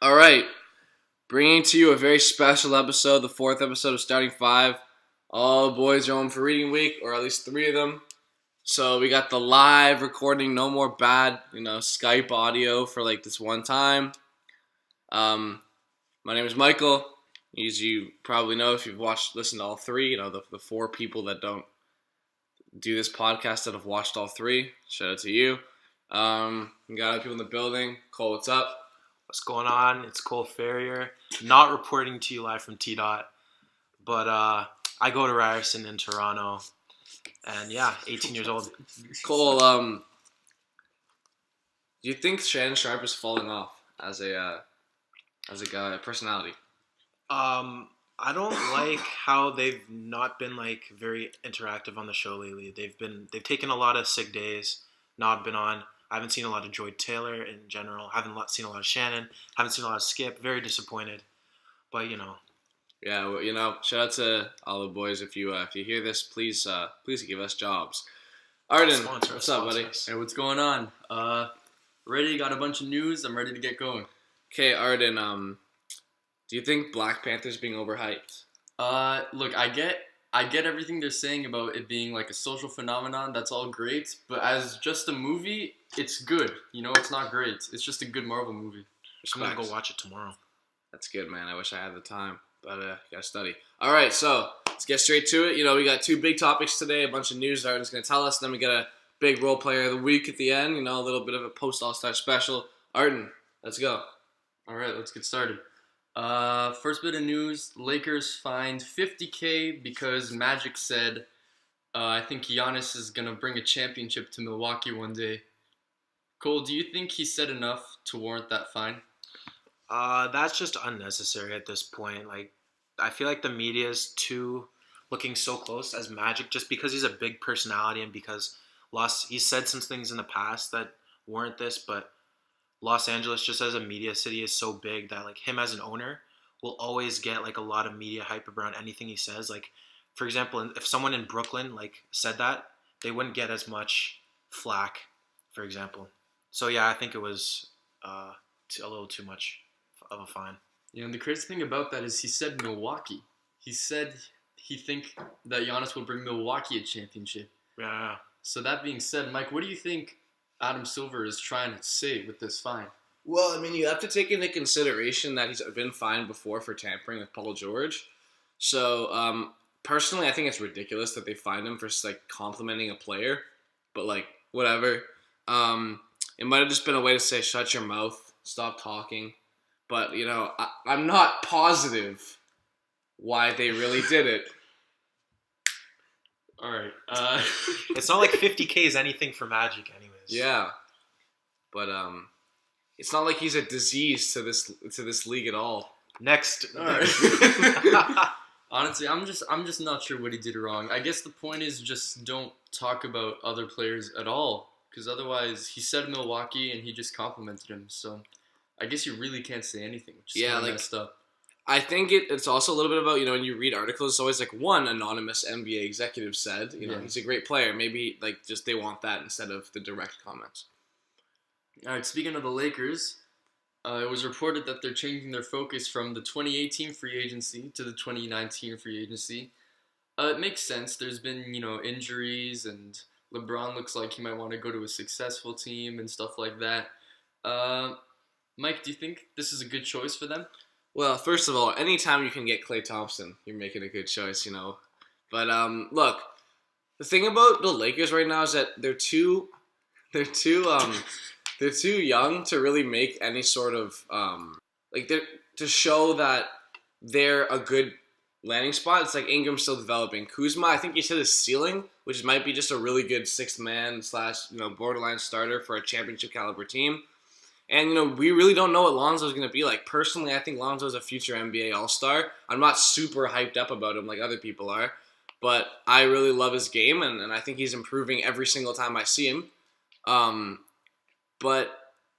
All right, bringing to you a very special episode, the fourth episode of Starting Five. All the boys are home for reading week, or at least three of them. So we got the live recording, no more bad, Skype audio for like this one time. My name is Michael. As you probably know if you've listened to all three, the four people that don't do this podcast that have watched all three. Shout out to you. We got other people in the building. Cole, what's up? What's going on? It's Cole Ferrier. Not reporting to you live from T-Dot, but I go to Ryerson in Toronto, and 18 years old. Cole, do you think Shannon Sharpe is falling off as a guy, personality? I don't like how they've not been very interactive on the show lately. They've taken a lot of sick days, not been on. I haven't seen a lot of Joy Taylor in general. Haven't seen a lot of Shannon. Haven't seen a lot of Skip. Very disappointed. But Yeah, well, shout out to all the boys. If you hear this, please give us jobs. Artin, what's up, buddy? Hey, what's going on? Ready? Got a bunch of news. I'm ready to get going. Okay, Artin. Do you think Black Panther's being overhyped? Look, I get everything they're saying about it being like a social phenomenon. That's all great, but as just a movie, it's good. It's not great. It's just a good Marvel movie. I'm gonna go watch it tomorrow. That's good, man. I wish I had the time, but gotta study. All right, so let's get straight to it. We got two big topics today. A bunch of news that Artin's gonna tell us. Then we got a big role player of the week at the end. A little bit of a post All-Star special. Artin, let's go. All right, let's get started. First bit of news, Lakers fined $50,000 because Magic said, I think Giannis is going to bring a championship to Milwaukee one day. Cole, do you think he said enough to warrant that fine? That's just unnecessary at this point. I feel like the media is too looking so close as Magic just because he's a big personality and because he's said some things in the past that warrant this, but Los Angeles, just as a media city, is so big that him as an owner will always get a lot of media hype around anything he says. For example, if someone in Brooklyn said that, they wouldn't get as much flack, for example. So I think it was a little too much of a fine. And the crazy thing about that is he said Milwaukee. He said he think that Giannis will bring Milwaukee a championship. Yeah. So that being said, Mike, what do you think Adam Silver is trying to say with this fine? Well, you have to take into consideration that he's been fined before for tampering with Paul George. So, personally, I think it's ridiculous that they fined him for complimenting a player. But whatever. It might have just been a way to say, shut your mouth, stop talking. But I'm not positive why they really did it. All right. It's not like $50,000 is anything for Magic, anyways. Yeah, but it's not like he's a disease to this league at all. Next. All right. Honestly, I'm just not sure what he did wrong. I guess the point is just don't talk about other players at all, because otherwise he said Milwaukee and he just complimented him. So I guess you really can't say anything, which is kind of messed up. I think it's also a little bit about, when you read articles, it's always one anonymous NBA executive said, he's a great player. Maybe just they want that instead of the direct comments. All right, speaking of the Lakers, it was reported that they're changing their focus from the 2018 free agency to the 2019 free agency. It makes sense. There's been, injuries and LeBron looks like he might want to go to a successful team and stuff like that. Mike, do you think this is a good choice for them? Well, first of all, anytime you can get Klay Thompson, you're making a good choice, But look, the thing about the Lakers right now is that they're too young to really make any sort of to show that they're a good landing spot. It's Ingram's still developing. Kuzma, I think he's hit his ceiling, which might be just a really good sixth man / borderline starter for a championship caliber team. And, we really don't know what Lonzo's going to be like. Personally, I think Lonzo's a future NBA All-Star. I'm not super hyped up about him like other people are. But I really love his game, and I think he's improving every single time I see him. But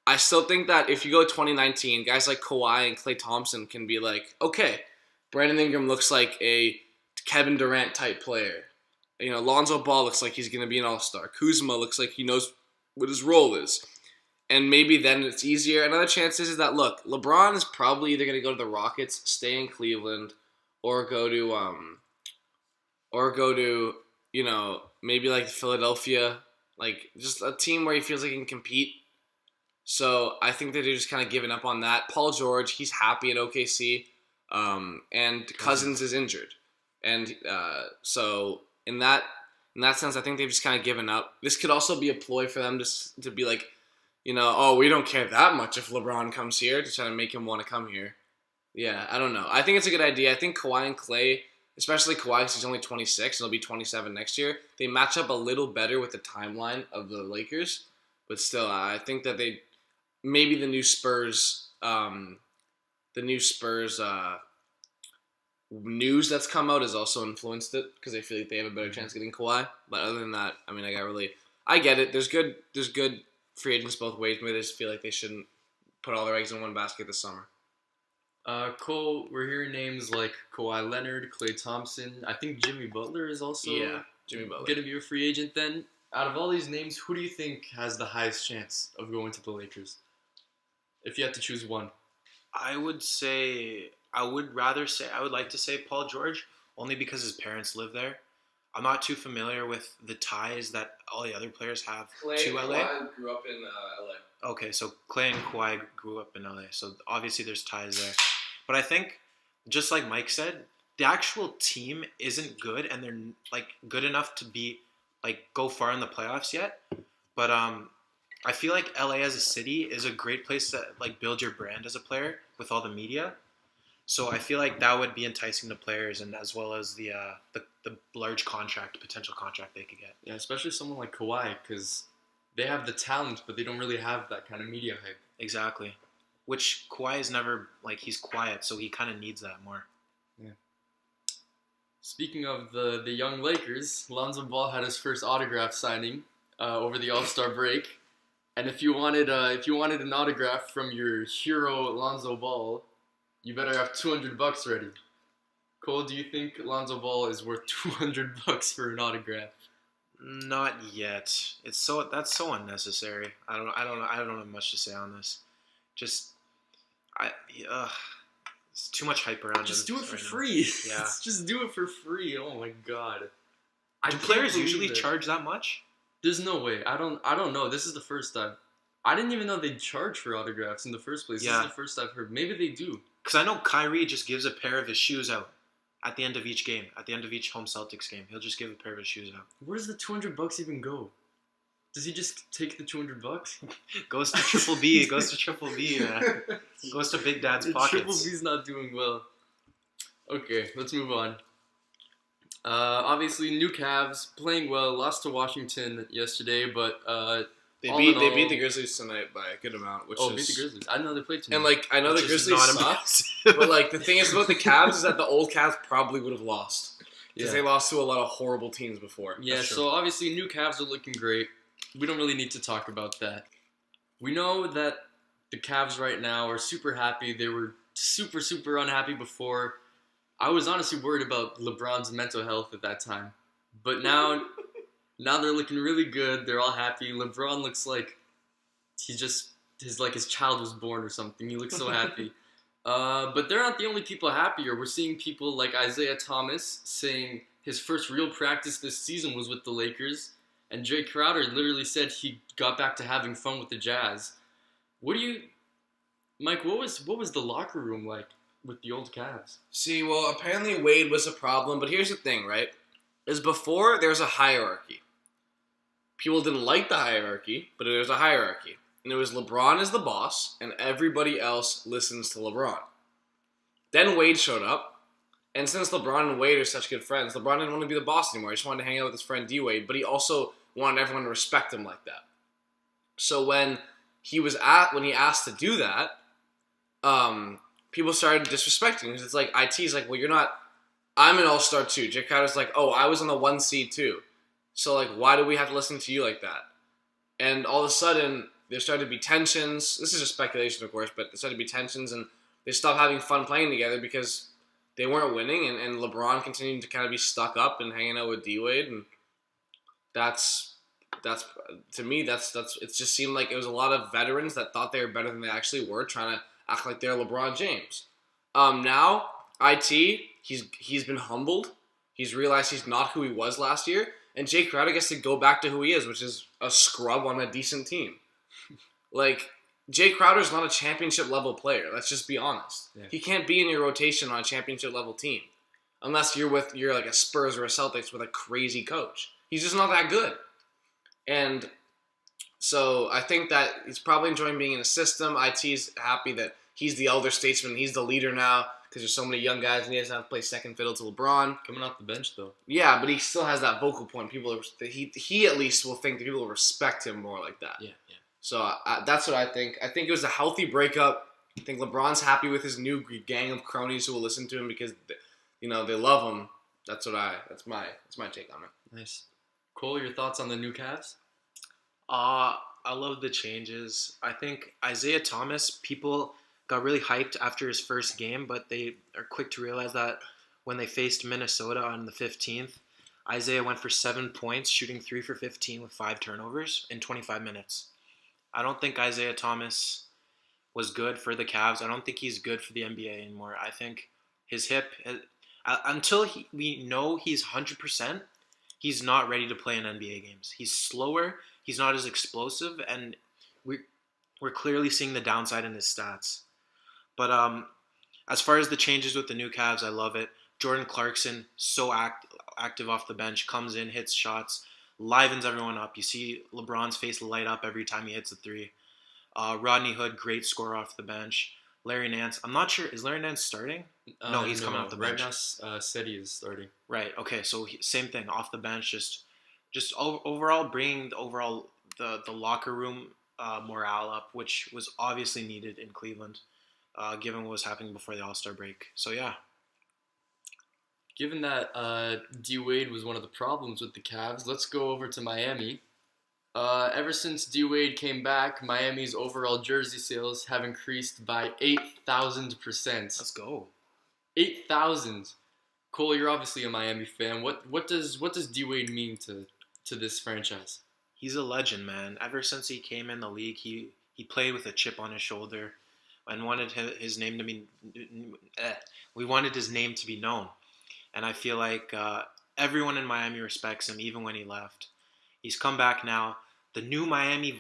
I still think that if you go 2019, guys like Kawhi and Klay Thompson can be okay, Brandon Ingram looks like a Kevin Durant type player. Lonzo Ball looks like he's going to be an All-Star. Kuzma looks like he knows what his role is. And maybe then it's easier. Another chance is that, look, LeBron is probably either going to go to the Rockets, stay in Cleveland, or go to, maybe like Philadelphia, like just a team where he feels like he can compete. So I think that they're just kind of giving up on that. Paul George, he's happy at OKC, and Cousins is injured, and so in that sense, I think they've just kind of given up. This could also be a ploy for them to be like, we don't care that much if LeBron comes here, to try to make him want to come here. Yeah, I don't know. I think it's a good idea. I think Kawhi and Klay, especially Kawhi because he's only 26 and he'll be 27 next year, they match up a little better with the timeline of the Lakers. But still, I think that maybe the new Spurs news that's come out has also influenced it because they feel like they have a better chance of getting Kawhi. But other than that, I mean, I get it. There's good free agents both ways. Maybe they just feel like they shouldn't put all their eggs in one basket this summer. Cole, we're hearing names like Kawhi Leonard, Klay Thompson. I think Jimmy Butler is also going to be a free agent then. Out of all these names, who do you think has the highest chance of going to the Lakers? If you had to choose one. I would like to say Paul George, only because his parents live there. I'm not too familiar with the ties that all the other players have to LA. Kawhi grew up in LA. Okay, so Klay and Kawhi grew up in LA, so obviously there's ties there. But I think, just like Mike said, the actual team isn't good, and they're like good enough to be go far in the playoffs yet. But I feel like LA as a city is a great place to build your brand as a player with all the media. So I feel like that would be enticing to players, and as well as the large potential contract they could get. Yeah, especially someone like Kawhi, because they have the talent, but they don't really have that kind of media hype. Exactly. Which Kawhi is never, he's quiet, so he kind of needs that more. Yeah. Speaking of the young Lakers, Lonzo Ball had his first autograph signing over the All-Star break. And if you wanted an autograph from your hero Lonzo Ball, you better have $200 ready. Cole, do you think Lonzo Ball is worth $200 for an autograph? Not yet. That's so unnecessary. I don't have much to say on this. It's too much hype around. Just do it for free. Yeah. Just do it for free. Oh my god. Do players usually charge that much? There's no way. I don't know. This is the first time. I didn't even know they charge for autographs in the first place. Yeah. This is the first I've heard. Maybe they do. Because I know Kyrie just gives a pair of his shoes out at the end of each game. At the end of each home Celtics game, he'll just give a pair of his shoes out. Where does the $200 even go? Does he just take the $200? Goes to Triple B. It goes to Triple B. Goes to Big Dad's pockets. Triple B's not doing well. Okay, let's move on. Obviously, new Cavs playing well. Lost to Washington yesterday, but they beat the Grizzlies tonight by a good amount. Beat the Grizzlies. I didn't know they played tonight. And I know the Grizzlies suck, but the thing is about the Cavs is that the old Cavs probably would have lost because they lost to a lot of horrible teams before. Yeah, so obviously new Cavs are looking great. We don't really need to talk about that. We know that the Cavs right now are super happy. They were super, super unhappy before. I was honestly worried about LeBron's mental health at that time. But now they're looking really good. They're all happy. LeBron looks like his child was born or something. He looks so happy. But they're not the only people happier. We're seeing people like Isaiah Thomas saying his first real practice this season was with the Lakers. And Jay Crowder literally said he got back to having fun with the Jazz. Mike, what was the locker room like with the old Cavs? See, well, apparently Wade was a problem, but here's the thing, right? Is before there was a hierarchy. People didn't like the hierarchy, but there was a hierarchy. And it was LeBron as the boss, and everybody else listens to LeBron. Then Wade showed up. And since LeBron and Wade are such good friends, LeBron didn't want to be the boss anymore. He just wanted to hang out with his friend D-Wade, but he also wanted everyone to respect him like that. So when he asked to do that, people started disrespecting him. Because it's like, IT's like, well, you're not, I'm an all-star too. Jay Crowder's like, oh, I was on the 1 seed too. So why do we have to listen to you like that? And all of a sudden, there started to be tensions. This is just speculation, of course, but there started to be tensions, and they stopped having fun playing together because they weren't winning, and LeBron continued to kind of be stuck up and hanging out with D-Wade, and that's that's to me that's it just seemed like it was a lot of veterans that thought they were better than they actually were, trying to act like they're LeBron James. Now he's been humbled. He's realized he's not who he was last year, and Jay Crowder gets to go back to who he is, which is a scrub on a decent team. Like, Jay Crowder's not a championship level player. Let's just be honest. Yeah. He can't be in your rotation on a championship level team unless you're like a Spurs or a Celtics with a crazy coach. He's just not that good. And so I think that he's probably enjoying being in a system. IT's happy that he's the elder statesman. He's the leader now because there's so many young guys and he doesn't have to play second fiddle to LeBron. Coming off the bench, though. Yeah, but he still has that vocal point. He at least will think that people will respect him more like that. Yeah. So that's what I think. I think it was a healthy breakup. I think LeBron's happy with his new gang of cronies who will listen to him because, they love him. That's my take on it. Nice. Cole, your thoughts on the new Cavs? I love the changes. I think Isaiah Thomas, people got really hyped after his first game, but they are quick to realize that when they faced Minnesota on the 15th, Isaiah went for 7 points, shooting 3 for 15 with 5 turnovers in 25 minutes. I don't think Isaiah Thomas was good for the Cavs. I don't think he's good for the NBA anymore. I think his hip, until we know he's 100%, he's not ready to play in NBA games. He's slower. He's not as explosive, and we're clearly seeing the downside in his stats. But as far as the changes with the new Cavs, I love it. Jordan Clarkson, so active off the bench, comes in, hits shots, livens everyone up. You see LeBron's face light up every time he hits a three. Rodney Hood, great scorer off the bench. Larry Nance, I'm not sure, is Larry Nance starting? No, he's coming off the bench. Right now, Seti is starting. Right, okay, so same thing, off the bench, just overall bringing the locker room morale up, which was obviously needed in Cleveland, given what was happening before the All-Star break. So, yeah. Given that D-Wade was one of the problems with the Cavs, let's go over to Miami. Ever since D-Wade came back, Miami's overall jersey sales have increased by 8,000%. Let's go. 8,000. Cole, you're obviously a Miami fan. What does D-Wade mean to this franchise? He's a legend, man. Ever since he came in the league, he played with a chip on his shoulder and wanted his name to be. We wanted his name to be known. And I feel like everyone in Miami respects him, even when he left. He's come back now. The new Miami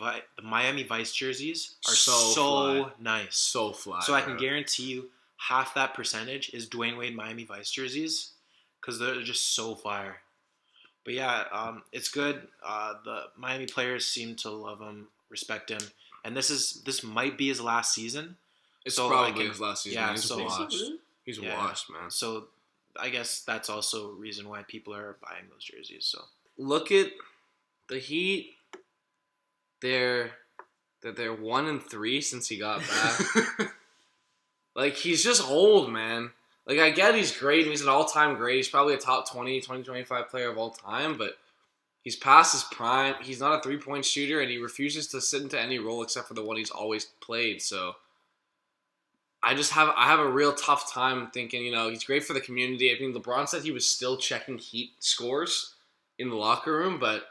Vice jerseys are so nice. So fly. So I can guarantee you half that percentage is Dwayne Wade Miami Vice jerseys because they're just so fire. But yeah, it's good. The Miami players seem to love him, respect him. And this might be his last season. It's probably his last season. Yeah, He's washed, man. So I guess that's also a reason why people are buying those jerseys. So look at the Heat. They're 1-3 since he got back. Like, he's just old, man. Like, I get he's great and he's an all-time great. He's probably a top 25 player of all time, but he's past his prime. He's not a three-point shooter, and he refuses to sit into any role except for the one he's always played. So I have a real tough time thinking, he's great for the community. I mean, LeBron said he was still checking Heat scores in the locker room, but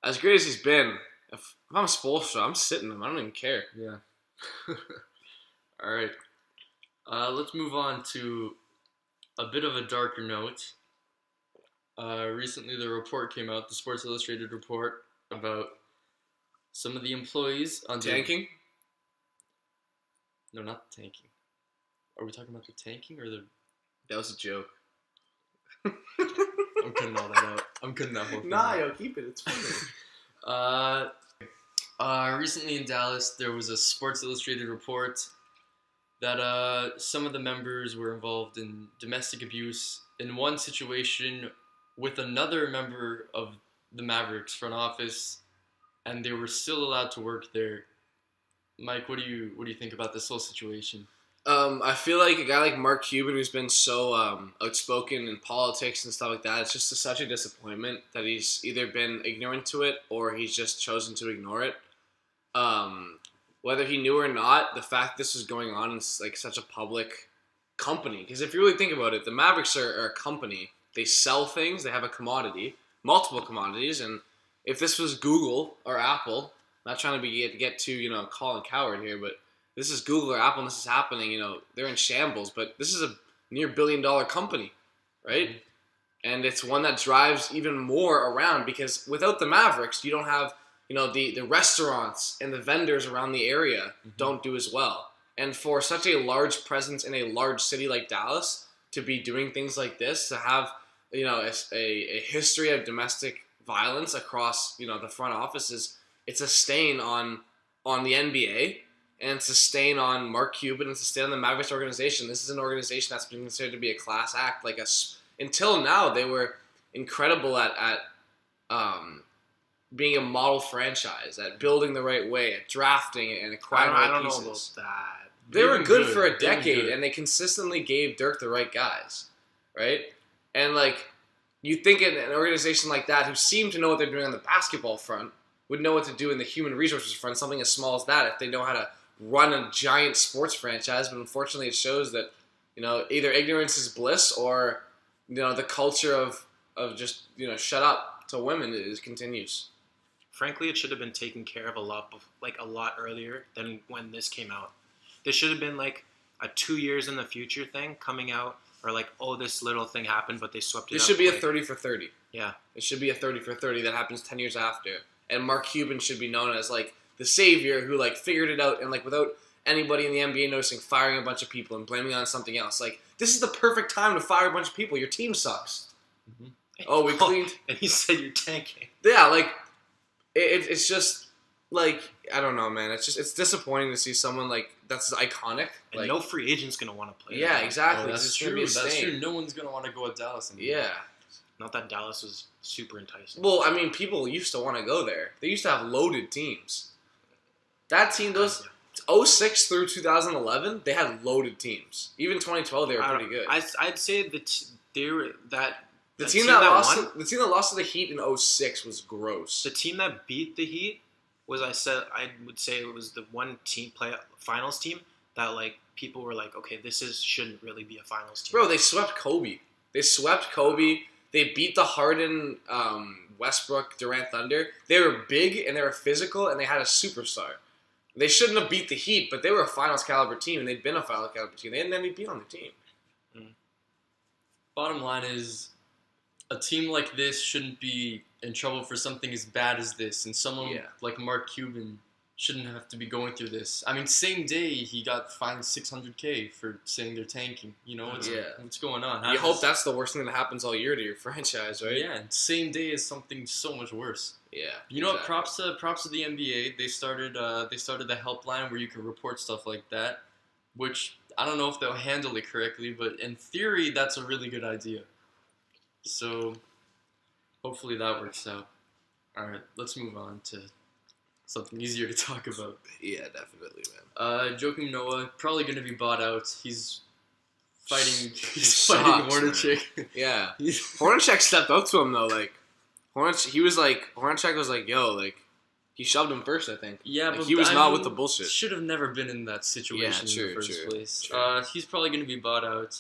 as great as he's been, if I'm Spoelstra, I'm sitting him. I don't even care. Yeah. All right. Let's move on to a bit of a darker note. Recently, the report came out, the Sports Illustrated report, about some of the employees on tanking. No, not the tanking. Are we talking about the tanking or the? That was a joke. I'm cutting all that out. I'm cutting that whole thing out. Yo, keep it. It's funny. Recently in Dallas, there was a Sports Illustrated report that some of the members were involved in domestic abuse in one situation with another member of the Mavericks front office, and they were still allowed to work there. Mike, what do you think about this whole situation? I feel like a guy like Mark Cuban, who's been so outspoken in politics and stuff like that, it's just such a disappointment that he's either been ignorant to it or he's just chosen to ignore it. Whether he knew or not, the fact this was going on in like such a public company. Because if you really think about it, the Mavericks are a company. They sell things. They have a commodity, multiple commodities, and if this was Google or Apple, not trying to get too Colin Coward here, but this is Google or Apple and this is happening, they're in shambles. But this is a near $1 billion company, right? Mm-hmm. And it's one that drives even more around because without the Mavericks, you don't have, the restaurants and the vendors around the area don't do as well. And for such a large presence in a large city like Dallas to be doing things like this, to have, a history of domestic violence across, the front offices, it's a stain on the NBA. And it's a stain on Mark Cuban. It's a stain on the Mavericks organization. This is an organization that's been considered to be a class act. Until now, they were incredible at being a model franchise, at building the right way, at drafting and acquiring I don't pieces. know about that. They were good for a decade, and they consistently gave Dirk the right guys, right? And you think an organization like that, who seem to know what they're doing on the basketball front, would know what to do in the human resources front, something as small as that, if they know how to run a giant sports franchise. But unfortunately, it shows that either ignorance is bliss, or the culture of just shut up to women continues. Frankly, it should have been taken care of a lot earlier than when this came out. This should have been a 2 years in the future thing coming out, or this little thing happened, but they swept it up. It should be a 30 for 30. Yeah. It should be a 30 for 30 that happens 10 years after. And Mark Cuban should be known as the savior who figured it out and without anybody in the NBA noticing, firing a bunch of people and blaming it on something else. This is the perfect time to fire a bunch of people. Your team sucks. Mm-hmm. Oh, we cleaned. And he said you're tanking. Yeah, it's just I don't know, man. It's disappointing to see someone that's iconic. And no free agent's gonna want to play. Yeah, exactly. That's true. That's true. No one's gonna want to go at Dallas anymore. Yeah. Not that Dallas was super enticing. Well, I mean, people used to want to go there. They used to have loaded teams. That team, 06 through 2011, they had loaded teams. Even 2012, they were pretty good. I'd say that they were the team that lost to the Heat in 06 was gross. The team that beat the Heat I would say it was the one team finals team that people were okay, shouldn't really be a finals team. Bro, they swept Kobe. They beat the Harden, Westbrook, Durant Thunder. They were big and they were physical and they had a superstar. They shouldn't have beat the Heat, but they were a finals caliber team and they'd been a finals caliber team. They had an MVP on their team. Bottom line is, a team like this shouldn't be in trouble for something as bad as this, and someone like Mark Cuban shouldn't have to be going through this. I mean, same day he got fined $600K for saying they're tanking. What's going on? You hope that's the worst thing that happens all year to your franchise, right? Yeah, and same day is something so much worse. Yeah. You know what? Props to the NBA. They started the helpline where you can report stuff like that, which I don't know if they'll handle it correctly, but in theory, that's a really good idea. So hopefully that works out. All right, let's move on to something easier to talk about. Yeah, definitely, man. Joakim Noah, probably going to be bought out. He's fighting Hornacek. Yeah. Hornacek stepped up to him, though. Hornacek was yo, he shoved him first, I think. Yeah, but he was not with the bullshit. Should have never been in that situation in the first place. True. He's probably going to be bought out.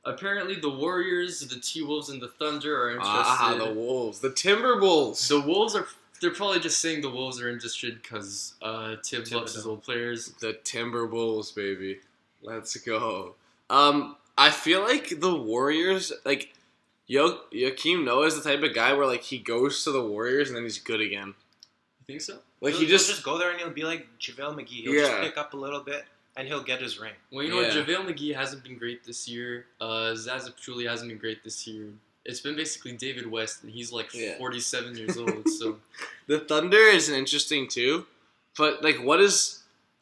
Apparently, the Warriors, the T-Wolves, and the Thunder are interested. The Wolves. The Timberwolves. The Wolves they're probably just saying the Wolves are interested because Tibbs loves his old players. The Timberwolves, baby. Let's go. I feel like the Warriors, Joakim Noah is the type of guy where, he goes to the Warriors and then he's good again. You think so? He'll just go there and he'll be like JaVale McGee. He'll just pick up a little bit. And he'll get his ring. Well, you know what? JaVale McGee hasn't been great this year. Zaza Pachulia hasn't been great this year. It's been basically David West, and he's 47 years old. So the Thunder is an interesting too, but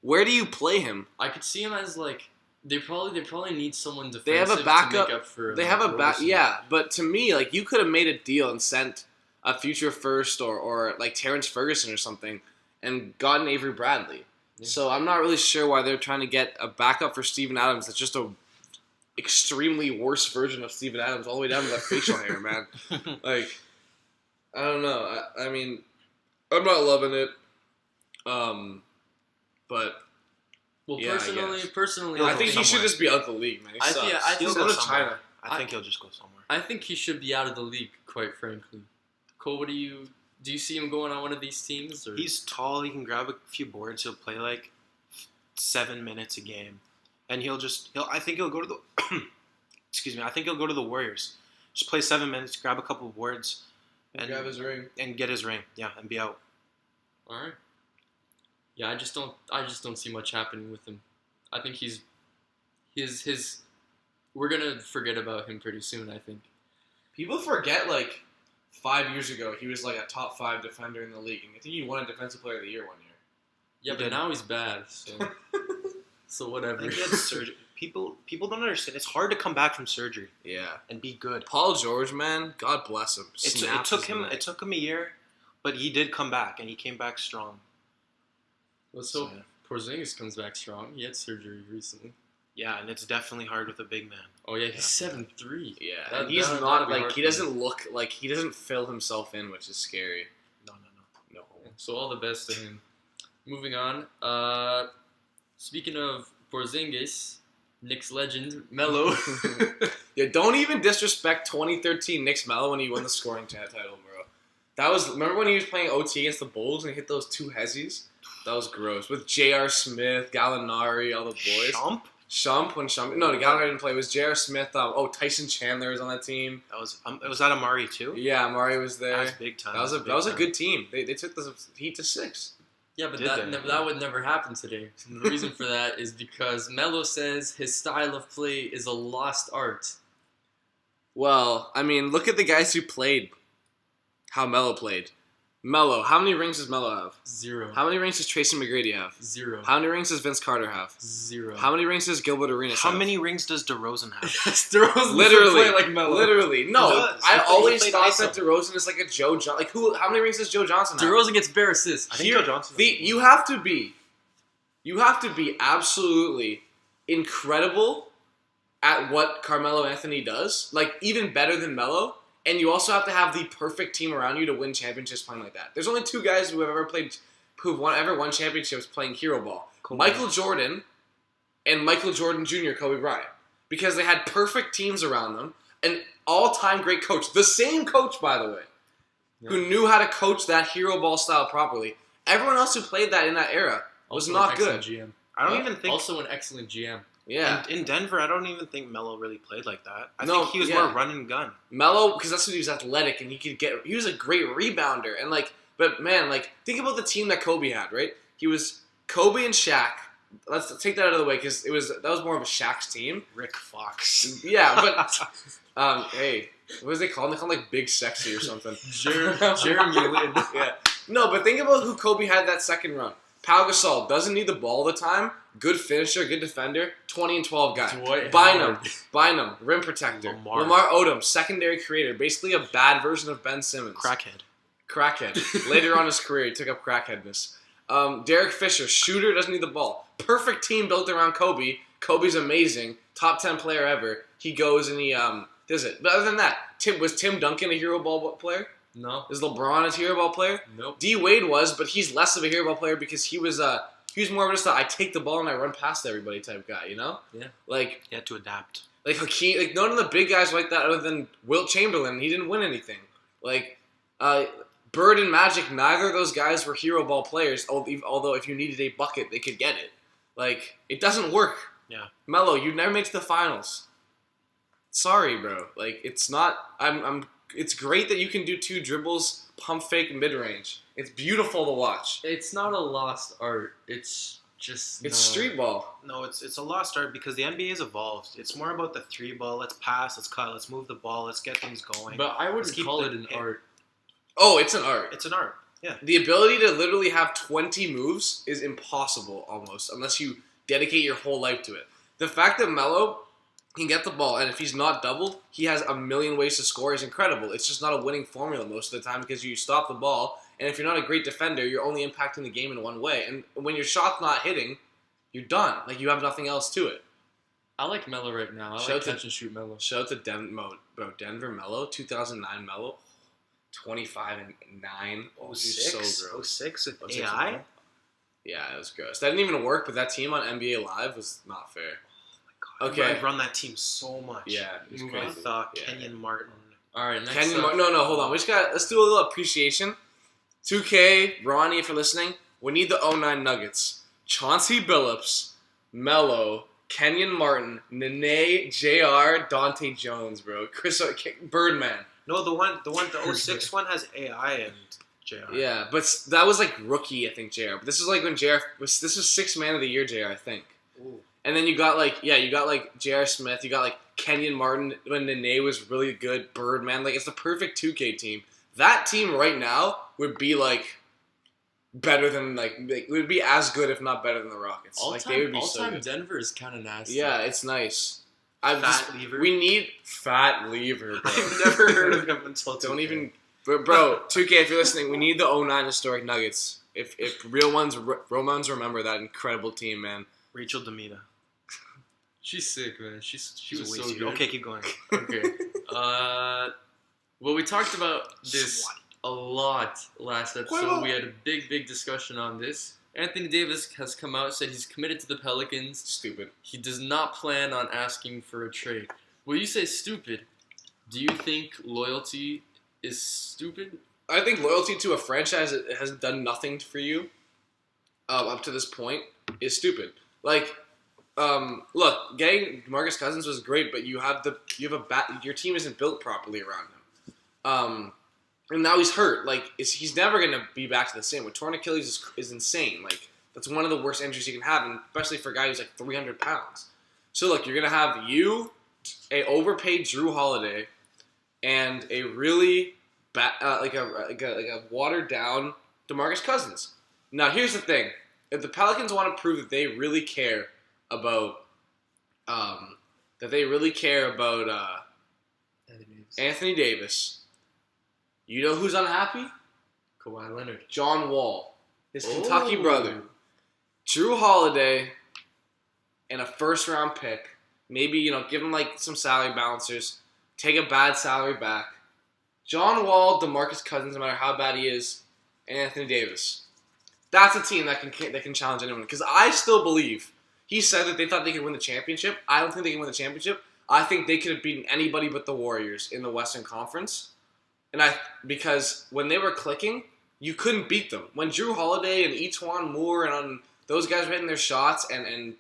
where do you play him? I could see him as they probably need someone defensive. They have a backup. To make up for they have a back. Yeah, but to me, you could have made a deal and sent a future first or Terrence Ferguson or something, and gotten Avery Bradley. Yeah. So I'm not really sure why they're trying to get a backup for Steven Adams. That's just a extremely worse version of Steven Adams, all the way down to that facial hair, man. I don't know. I mean, I'm not loving it. But personally, I think he should just be out of the league, man. I think he'll go to China. I think he'll just go somewhere. I think he should be out of the league, quite frankly. Cole, do you Do you see him going on one of these teams? Or? He's tall. He can grab a few boards. He'll play like 7 minutes a game, and I think he'll go to the. Excuse me. I think he'll go to the Warriors. Just play 7 minutes, grab a couple of boards, And grab his ring. And get his ring. Yeah, and be out. All right. Yeah, I just don't see much happening with him. I think his we're gonna forget about him pretty soon, I think. People forget, like, 5 years ago, he was, like, a top 5 defender in the league. And I think he won a Defensive Player of the Year one year. Yeah, but now he's bad, so... so whatever. I think he had surgery. People don't understand. It's hard to come back from surgery. Yeah. And be good. Paul George, man, God bless him. It took him a year, but he did come back, and he came back strong. Let's hope Porzingis comes back strong. He had surgery recently. Yeah, and it's definitely hard with a big man. Oh, yeah, he's 7'3". Yeah, and he's not, like, he doesn't look, like, he doesn't fill himself in, which is scary. No. So all the best to him. Moving on, speaking of Porzingis, Knicks legend, Melo. Yeah, don't even disrespect 2013 Knicks Melo when he won the scoring title, bro. That was, remember when he was playing OT against the Bulls and he hit those 2 hezzies? That was gross. With J.R. Smith, Gallinari, all the boys. No, the Gallinari didn't play. It was J.R. Smith. Tyson Chandler was on that team. Was that Amari too? Yeah, Amari was there. That was big time. That was a good team. They took the Heat to 6. Yeah, but that would never happen today. And the reason for that is because Melo says his style of play is a lost art. Well, I mean, look at the guys who played. How Melo played. Melo, how many rings does Melo have? 0. How many rings does Tracy McGrady have? 0. How many rings does Vince Carter have? 0. How many rings does Gilbert Arenas have? How many rings does DeRozan have? DeRozan Literally, play like Melo. Literally, no. I He always played thought ISO. that DeRozan is like a Joe Johnson. Like how many rings does Joe Johnson have? DeRozan gets bare assists. I think Joe Johnson. You have to be absolutely incredible at what Carmelo Anthony does. Like even better than Melo. And you also have to have the perfect team around you to win championships playing like that. There's only 2 guys who have ever won championships playing hero ball. Michael Jordan and Michael Jordan Jr., Kobe Bryant. Because they had perfect teams around them. An all-time great coach. The same coach, by the way. Yeah. Who knew how to coach that hero ball style properly. Everyone else who played that in that era was not good. GM. I don't even think... Also an excellent GM. Yeah. In Denver, I don't even think Melo really played like that. I think he was more run and gun. Melo, because that's what he was athletic and he was a great rebounder. And but man, think about the team that Kobe had, right? He was Kobe and Shaq. Let's take that out of the way because that was more of a Shaq's team. Rick Fox. Yeah, but hey, what was they called? They called him Big Sexy or something. Jeremy Lin. Yeah. No, but think about who Kobe had that second run. Pau Gasol doesn't need the ball all the time. Good finisher, good defender. 20 and 12 guy. Bynum, rim protector. Lamar Odom, secondary creator. Basically a bad version of Ben Simmons. Crackhead. Later on in his career, he took up crackheadness. Derek Fisher, shooter, doesn't need the ball. Perfect team built around Kobe. Kobe's amazing. Top 10 player ever. He goes and he does it. But other than that, was Tim Duncan a hero ball player? No. Is LeBron a hero ball player? Nope. D Wade was, but he's less of a hero ball player because he was more of just I take the ball and I run past everybody type guy, you know? Yeah. He had to adapt. Hakeem, none of the big guys like that other than Wilt Chamberlain. He didn't win anything. Bird and Magic, neither of those guys were hero ball players. Although if you needed a bucket, they could get it. It doesn't work. Yeah. Melo, you never make it to the finals. Sorry, bro. It's not. It's great that you can do 2 dribbles, pump fake, mid range. It's beautiful to watch. It's not a lost art. It's just street ball. No, it's a lost art because the NBA has evolved. It's more about the 3 ball. Let's pass. Let's cut. Let's move the ball. Let's get things going. But I wouldn't call it an art. Oh, it's an art. It's an art. Yeah. The ability to literally have 20 moves is impossible almost unless you dedicate your whole life to it. The fact that Melo can get the ball, and if he's not doubled, he has a million ways to score is incredible. It's just not a winning formula most of the time because you stop the ball, and if you're not a great defender, you're only impacting the game in one way. And when your shot's not hitting, you're done. You have nothing else to it. I like Melo right now. I like catch and shoot Melo. Shout out to Denver Melo, 2009 Melo, 25 and 9. Oh, so gross. 06 with AI? Yeah, it was gross. That didn't even work, but that team on NBA Live was not fair. Okay. I run that team so much. Yeah, it was crazy. Kenyon Martin. All right, no, hold on. Let's do a little appreciation. 2K, Ronnie, if you're listening, we need the 09 Nuggets. Chauncey Billups, Melo, Kenyon Martin, Nene, JR, Dante Jones, bro. Birdman. No, the 06 one has AI and JR. Yeah, but that was like rookie, I think, JR. But this is like when this was 6th man of the year, JR, I think. Ooh. And then you got like J.R. Smith, you got like Kenyon Martin when Nene was really good, Birdman. Like, it's the perfect 2K team. That team right now would be like better than it would be as good if not better than the Rockets. They would be so good. Denver is kind of nasty. Yeah, it's nice. Lever. We need Fat Lever, bro. I've never heard of him until 2K. Don't even, bro. 2K, if you're listening, we need the 09 historic Nuggets. If real ones remember that incredible team, man. Rachel Demita. She's sick, man. She was so good. Okay, keep going. Okay. Well, we talked about this a lot last episode. We had a big discussion on this. Anthony Davis has come out, said he's committed to the Pelicans. Stupid. He does not plan on asking for a trade. Well, you say stupid. Do you think loyalty is stupid? I think loyalty to a franchise that has done nothing for you up to this point is stupid. Like, look, getting DeMarcus Cousins was great, but your team isn't built properly around him. And now he's hurt. Like, he's never going to be back to the same. With torn Achilles is insane. Like, that's one of the worst injuries you can have, and especially for a guy who's like 300 pounds. So look, you're going to have a overpaid Drew Holiday, and a really like a watered down DeMarcus Cousins. Now here's the thing: if the Pelicans want to prove that they really care about Anthony Davis, you know who's unhappy? Kawhi Leonard, John Wall, his Kentucky brother, Drew Holiday, and a 1st round pick. Maybe give him like some salary balancers, take a bad salary back. John Wall, DeMarcus Cousins, no matter how bad he is, and Anthony Davis. That's a team that can challenge anyone. Because I still believe, he said that they thought they could win the championship. I don't think they can win the championship. I think they could have beaten anybody but the Warriors in the Western Conference. Because when they were clicking, you couldn't beat them. When Drew Holiday and Etuan Moore and those guys were hitting their shots and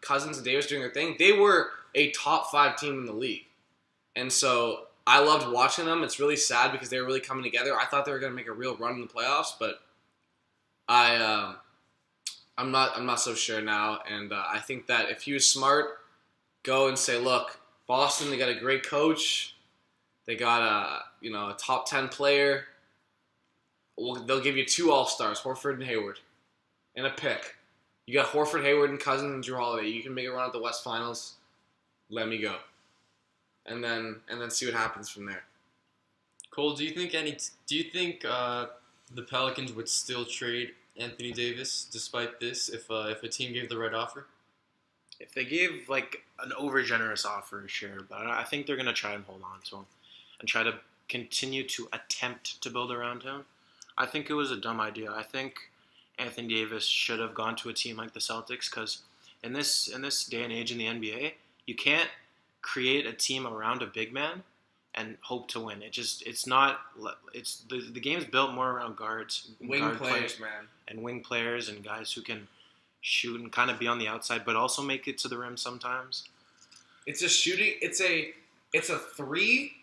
Cousins and Davis doing their thing, they were a top 5 team in the league. And so I loved watching them. It's really sad because they were really coming together. I thought they were going to make a real run in the playoffs, but I'm not so sure now. And I think that if he was smart, go and say, look, Boston, they got a great coach. They got a top 10 player. They'll give you 2 All-Stars, Horford and Hayward, and a pick. You got Horford, Hayward, and Cousins and Drew Holiday. You can make a run at the West Finals. Let me go. And then see what happens from there. Cole, do you think the Pelicans would still trade Anthony Davis despite this if a team gave the right offer? If they gave like an over-generous offer, sure, but I think they're gonna try and hold on to him and try to continue to attempt to build around him. I think it was a dumb idea. I think Anthony Davis should have gone to a team like the Celtics because in this day and age in the NBA, you can't create a team around a big man and hope to win. The game's built more around guards, wing players, man, and wing players and guys who can shoot and kind of be on the outside, but also make it to the rim sometimes. It's a shooting. It's a 3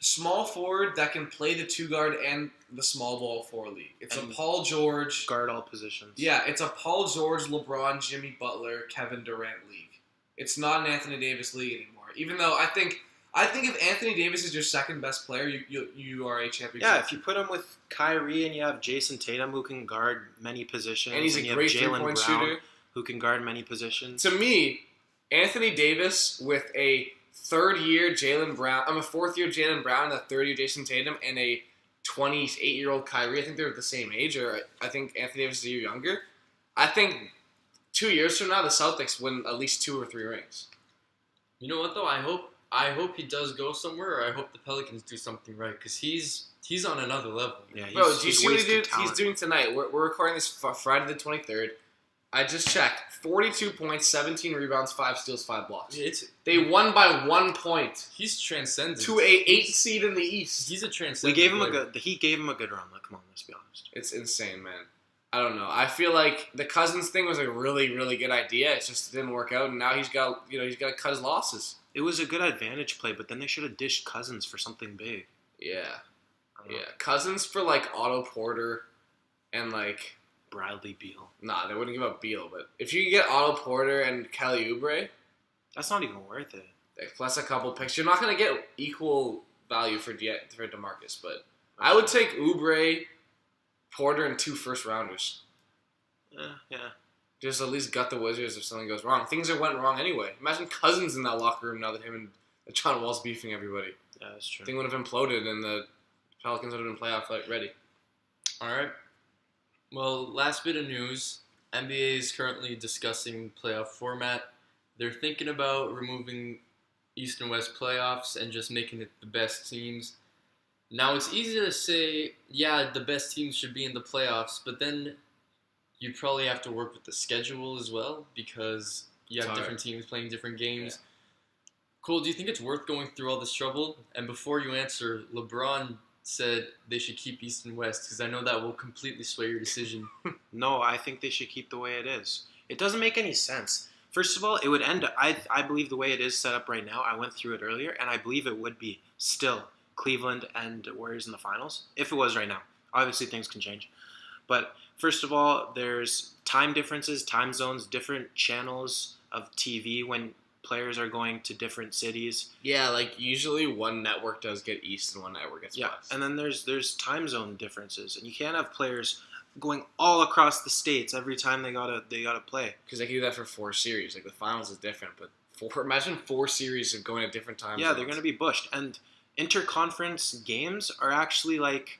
small forward that can play the 2 guard and the small ball 4 league. It's a Paul George guard all positions. Yeah, it's a Paul George, LeBron, Jimmy Butler, Kevin Durant league. It's not an Anthony Davis league anymore. Even though I think if Anthony Davis is your second best player, you are a championship. Yeah, if you put him with Kyrie and you have Jason Tatum who can guard many positions, and he's a great 3-point shooter who can guard many positions. To me, Anthony Davis with a 3rd-year Jaylen Brown, a 4th-year Jaylen Brown, and a 3rd-year Jason Tatum, and a 28-year-old Kyrie. I think they're the same age, or I think Anthony Davis is a year younger. I think 2 years from now, the Celtics win at least 2 or 3 rings. You know what though? I hope he does go somewhere, or I hope the Pelicans do something right, because he's on another level. Yeah, bro, do you see what he's doing tonight? We're recording this Friday the 23rd. I just checked. 42 points, 17 rebounds, 5 steals, 5 blocks. They He- won by 1 point He's transcendent. to a 8 seed in the East. He's a We transcendent. gave him player. he gave him a good run. Like, come on, let's be honest. It's insane, man. I don't know. I feel like the Cousins thing was a really, really good idea. It just didn't work out, and now he's got to cut his losses. It was a good advantage play, but then they should have dished Cousins for something big. Yeah, I don't know. yeah. Cousins for like Otto Porter, and like Bradley Beal. nah, they wouldn't give up Beal. But if you could get Otto Porter and Kelly Oubre, That's not even worth it. like, plus a couple picks, you're not gonna get equal value for DeMarcus. But I would take Oubre, Porter, and 2 first-rounders. Yeah. Just at least gut the Wizards if something goes wrong. Things that went wrong anyway. Imagine Cousins in that locker room now that him and John Wall's beefing everybody. Yeah, that's true. Thing would have imploded and the Pelicans would have been playoff ready. All right. Well, last bit of news. NBA is currently discussing playoff format. They're thinking about removing East and West playoffs and just making it the best teams. Now, it's easy to say, yeah, the best teams should be in the playoffs, but then you'd probably have to work with the schedule as well because you have It's different teams playing different games. Cole, do you think it's worth going through all this trouble? And before you answer, LeBron said they should keep East and West because I know that will completely sway your decision. No, I think they should keep the way it is. It doesn't make any sense. First of all, it would end. I believe the way it is set up right now. I went through it earlier, and I believe it would be still Cleveland and Warriors in the finals if it was right now. Obviously, things can change, but first of all, there's time differences, time zones, different channels of TV when players are going to different cities. Yeah, like usually one network does get East and one network gets West. And then there's time zone differences, and you can't have players going all across the states every time they gotta play. Because they can do that for 4 series. Like the finals is different, but imagine 4 series of going at different times. Yeah, they're gonna be bushed, and interconference games are actually like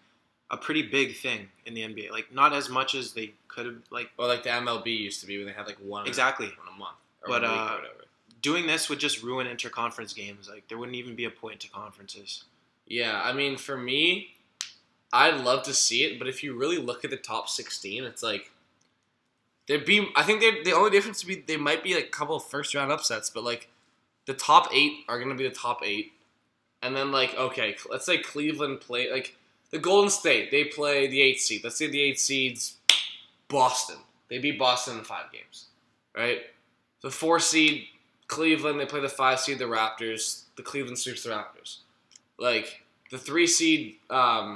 a pretty big thing in the NBA. Like not as much as they could have. Like Or like the MLB used to be when they had like one exactly. a month. Or But, a week or whatever. Doing this would just ruin interconference games. Like there wouldn't even be a point to conferences. Yeah, I mean, for me, I'd love to see it, but if you really look at the top 16, it's like I think the only difference would be they might be like a couple of first round upsets, but like the top 8 are gonna be the top 8, and then like okay, let's say Cleveland play like the Golden State, they play the 8th seed. Let's say the 8th seed's Boston. They beat Boston in 5 games, right? The 4 seed Cleveland, they play the 5 seed the Raptors. The Cleveland sweeps the Raptors. Like the 3 seed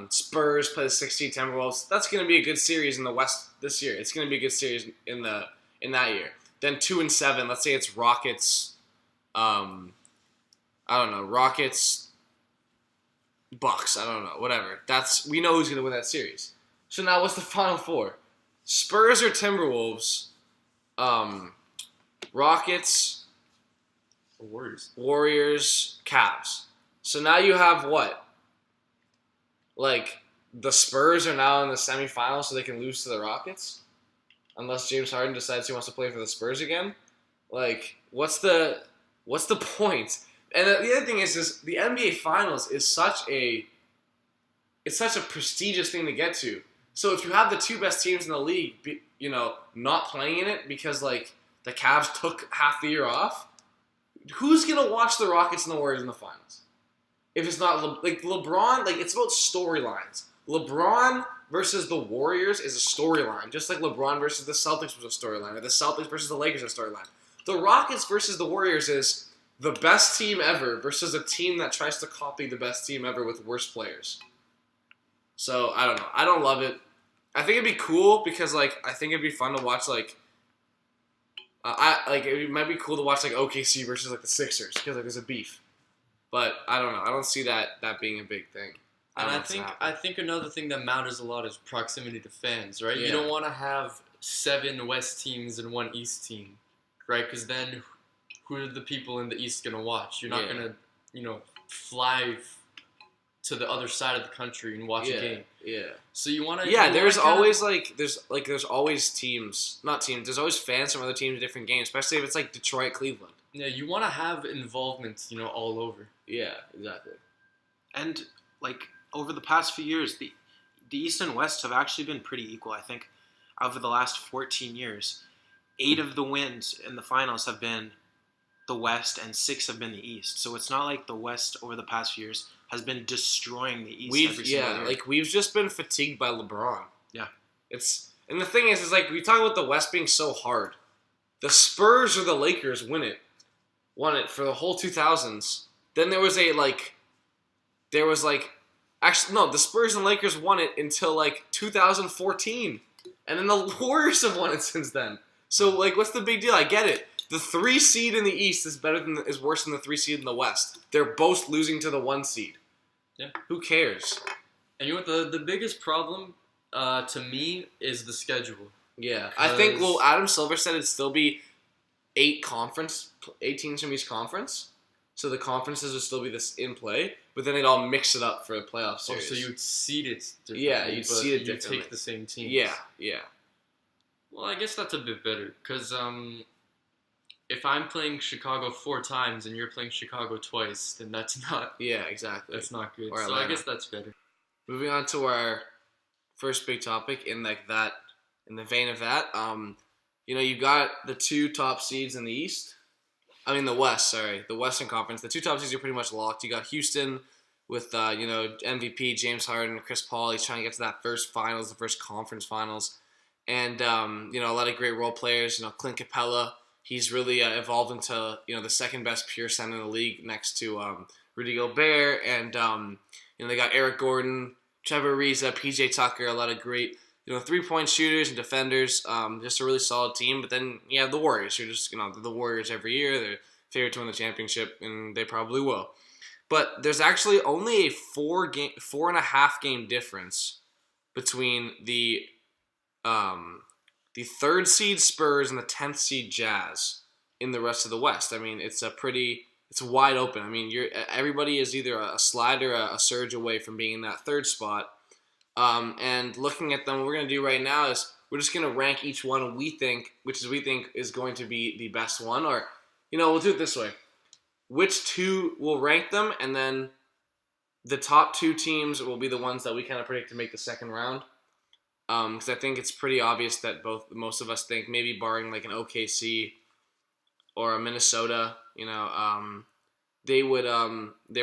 Spurs play the 6 seed Timberwolves. That's going to be a good series in the West this year. It's going to be a good series in that year. Then 2 and 7. Let's say it's Rockets. I don't know, Rockets, Bucks. I don't know, whatever. We know who's going to win that series. So now what's the final 4? Spurs or Timberwolves? Rockets, Warriors, Cavs. So now you have what? Like, the Spurs are now in the semifinals so they can lose to the Rockets? Unless James Harden decides he wants to play for the Spurs again? Like, what's the point? And the other thing is the NBA Finals is such a prestigious thing to get to. So if you have the 2 best teams in the league, not playing in it because, like, the Cavs took half the year off, who's going to watch the Rockets and the Warriors in the finals? If it's not, LeBron, it's about storylines. LeBron versus the Warriors is a storyline, just like LeBron versus the Celtics was a storyline, or the Celtics versus the Lakers is a storyline. The Rockets versus the Warriors is the best team ever versus a team that tries to copy the best team ever with worse players. So, I don't know. I don't love it. I think it'd be cool because, I think it'd be fun to watch, it might be cool to watch OKC versus the Sixers because there's a beef, but I don't know. I don't see that being a big thing. And I think another thing that matters a lot is proximity to fans, right? Yeah. You don't want to have 7 West teams and 1 East team, right? Because then who are the people in the East going to watch? You're not going to, fly to the other side of the country and watch a game. Yeah. So you want to. Yeah, there's always there's always teams, not teams. There's always fans from other teams in different games, especially if it's Detroit, Cleveland. Yeah, you want to have involvement, all over. Yeah, exactly. And over the past few years, the East and West have actually been pretty equal. I think over the last 14 years, 8 of the wins in the finals have been the West and 6 have been the East. So it's not like the West over the past few years has been destroying the East every single year. Like we've just been fatigued by LeBron. Yeah. And the thing is like we talk about the West being so hard. The Spurs or the Lakers won it for the whole 2000s. Then there was actually no, the Spurs and Lakers won it until like 2014. And then the Warriors have won it since then. So like what's the big deal? I get it. The 3 seed in the East is worse than the 3 seed in the West. They're both losing to the 1 seed. Yeah. Who cares? And you know what the biggest problem to me is the schedule. Yeah. I think Adam Silver said it'd still be 8 teams from each conference. So the conferences would still be this in play, but then they'd all mix it up for the playoff series. Oh, so you'd seed it differently. Yeah, you'd seed it differently. You take the same teams. Yeah. Well, I guess that's a bit better, because if I'm playing Chicago 4 times and you're playing Chicago twice, then that's not... Yeah, exactly. That's not good. Or so Atlanta. I guess that's better. Moving on to our first big topic in the vein of that, you got the 2 top seeds in the East. I mean the West, sorry. The Western Conference. The 2 top seeds are pretty much locked. You got Houston with, MVP, James Harden, Chris Paul. He's trying to get to that first finals, the first conference finals. And, a lot of great role players. Clint Capella. He's really evolved into, the second best pure center in the league next to Rudy Gobert. And, they got Eric Gordon, Trevor Ariza, PJ Tucker, a lot of great, 3-point shooters and defenders. Just a really solid team. But then you have the Warriors. You're just, the Warriors every year. They're favored to win the championship, and they probably will. But there's actually only a 4.5 game difference between the 3rd seed Spurs and the 10th seed Jazz in the rest of the West. I mean, it's wide open. I mean, everybody is either a slide or a surge away from being in that 3rd spot. And looking at them, what we're going to do right now is we're just going to rank each one we think is going to be the best one. Or, we'll do it this way. Which 2 will rank them, and then the top 2 teams will be the ones that we kind of predict to make the second round. Because I think it's pretty obvious that most of us think, maybe barring like an OKC or a Minnesota, they're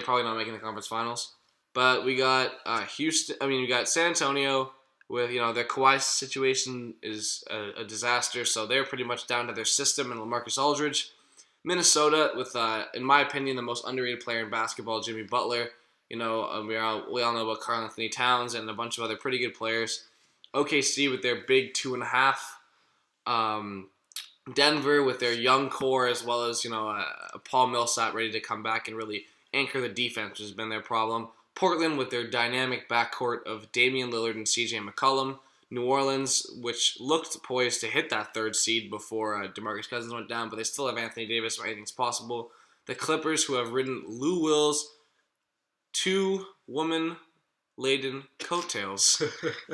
probably not making the conference finals. But we got Houston. I mean, we got San Antonio with their Kawhi situation is a disaster, so they're pretty much down to their system and LaMarcus Aldridge. Minnesota with, in my opinion, the most underrated player in basketball, Jimmy Butler. We all know about Karl Anthony Towns and a bunch of other pretty good players. OKC with their big 2.5. Denver with their young core, as well as a Paul Millsap ready to come back and really anchor the defense, which has been their problem. Portland with their dynamic backcourt of Damian Lillard and CJ McCollum. New Orleans, which looked poised to hit that 3rd seed before DeMarcus Cousins went down, but they still have Anthony Davis, so anything's possible. The Clippers, who have ridden Lou Will's 2 woman-laden coattails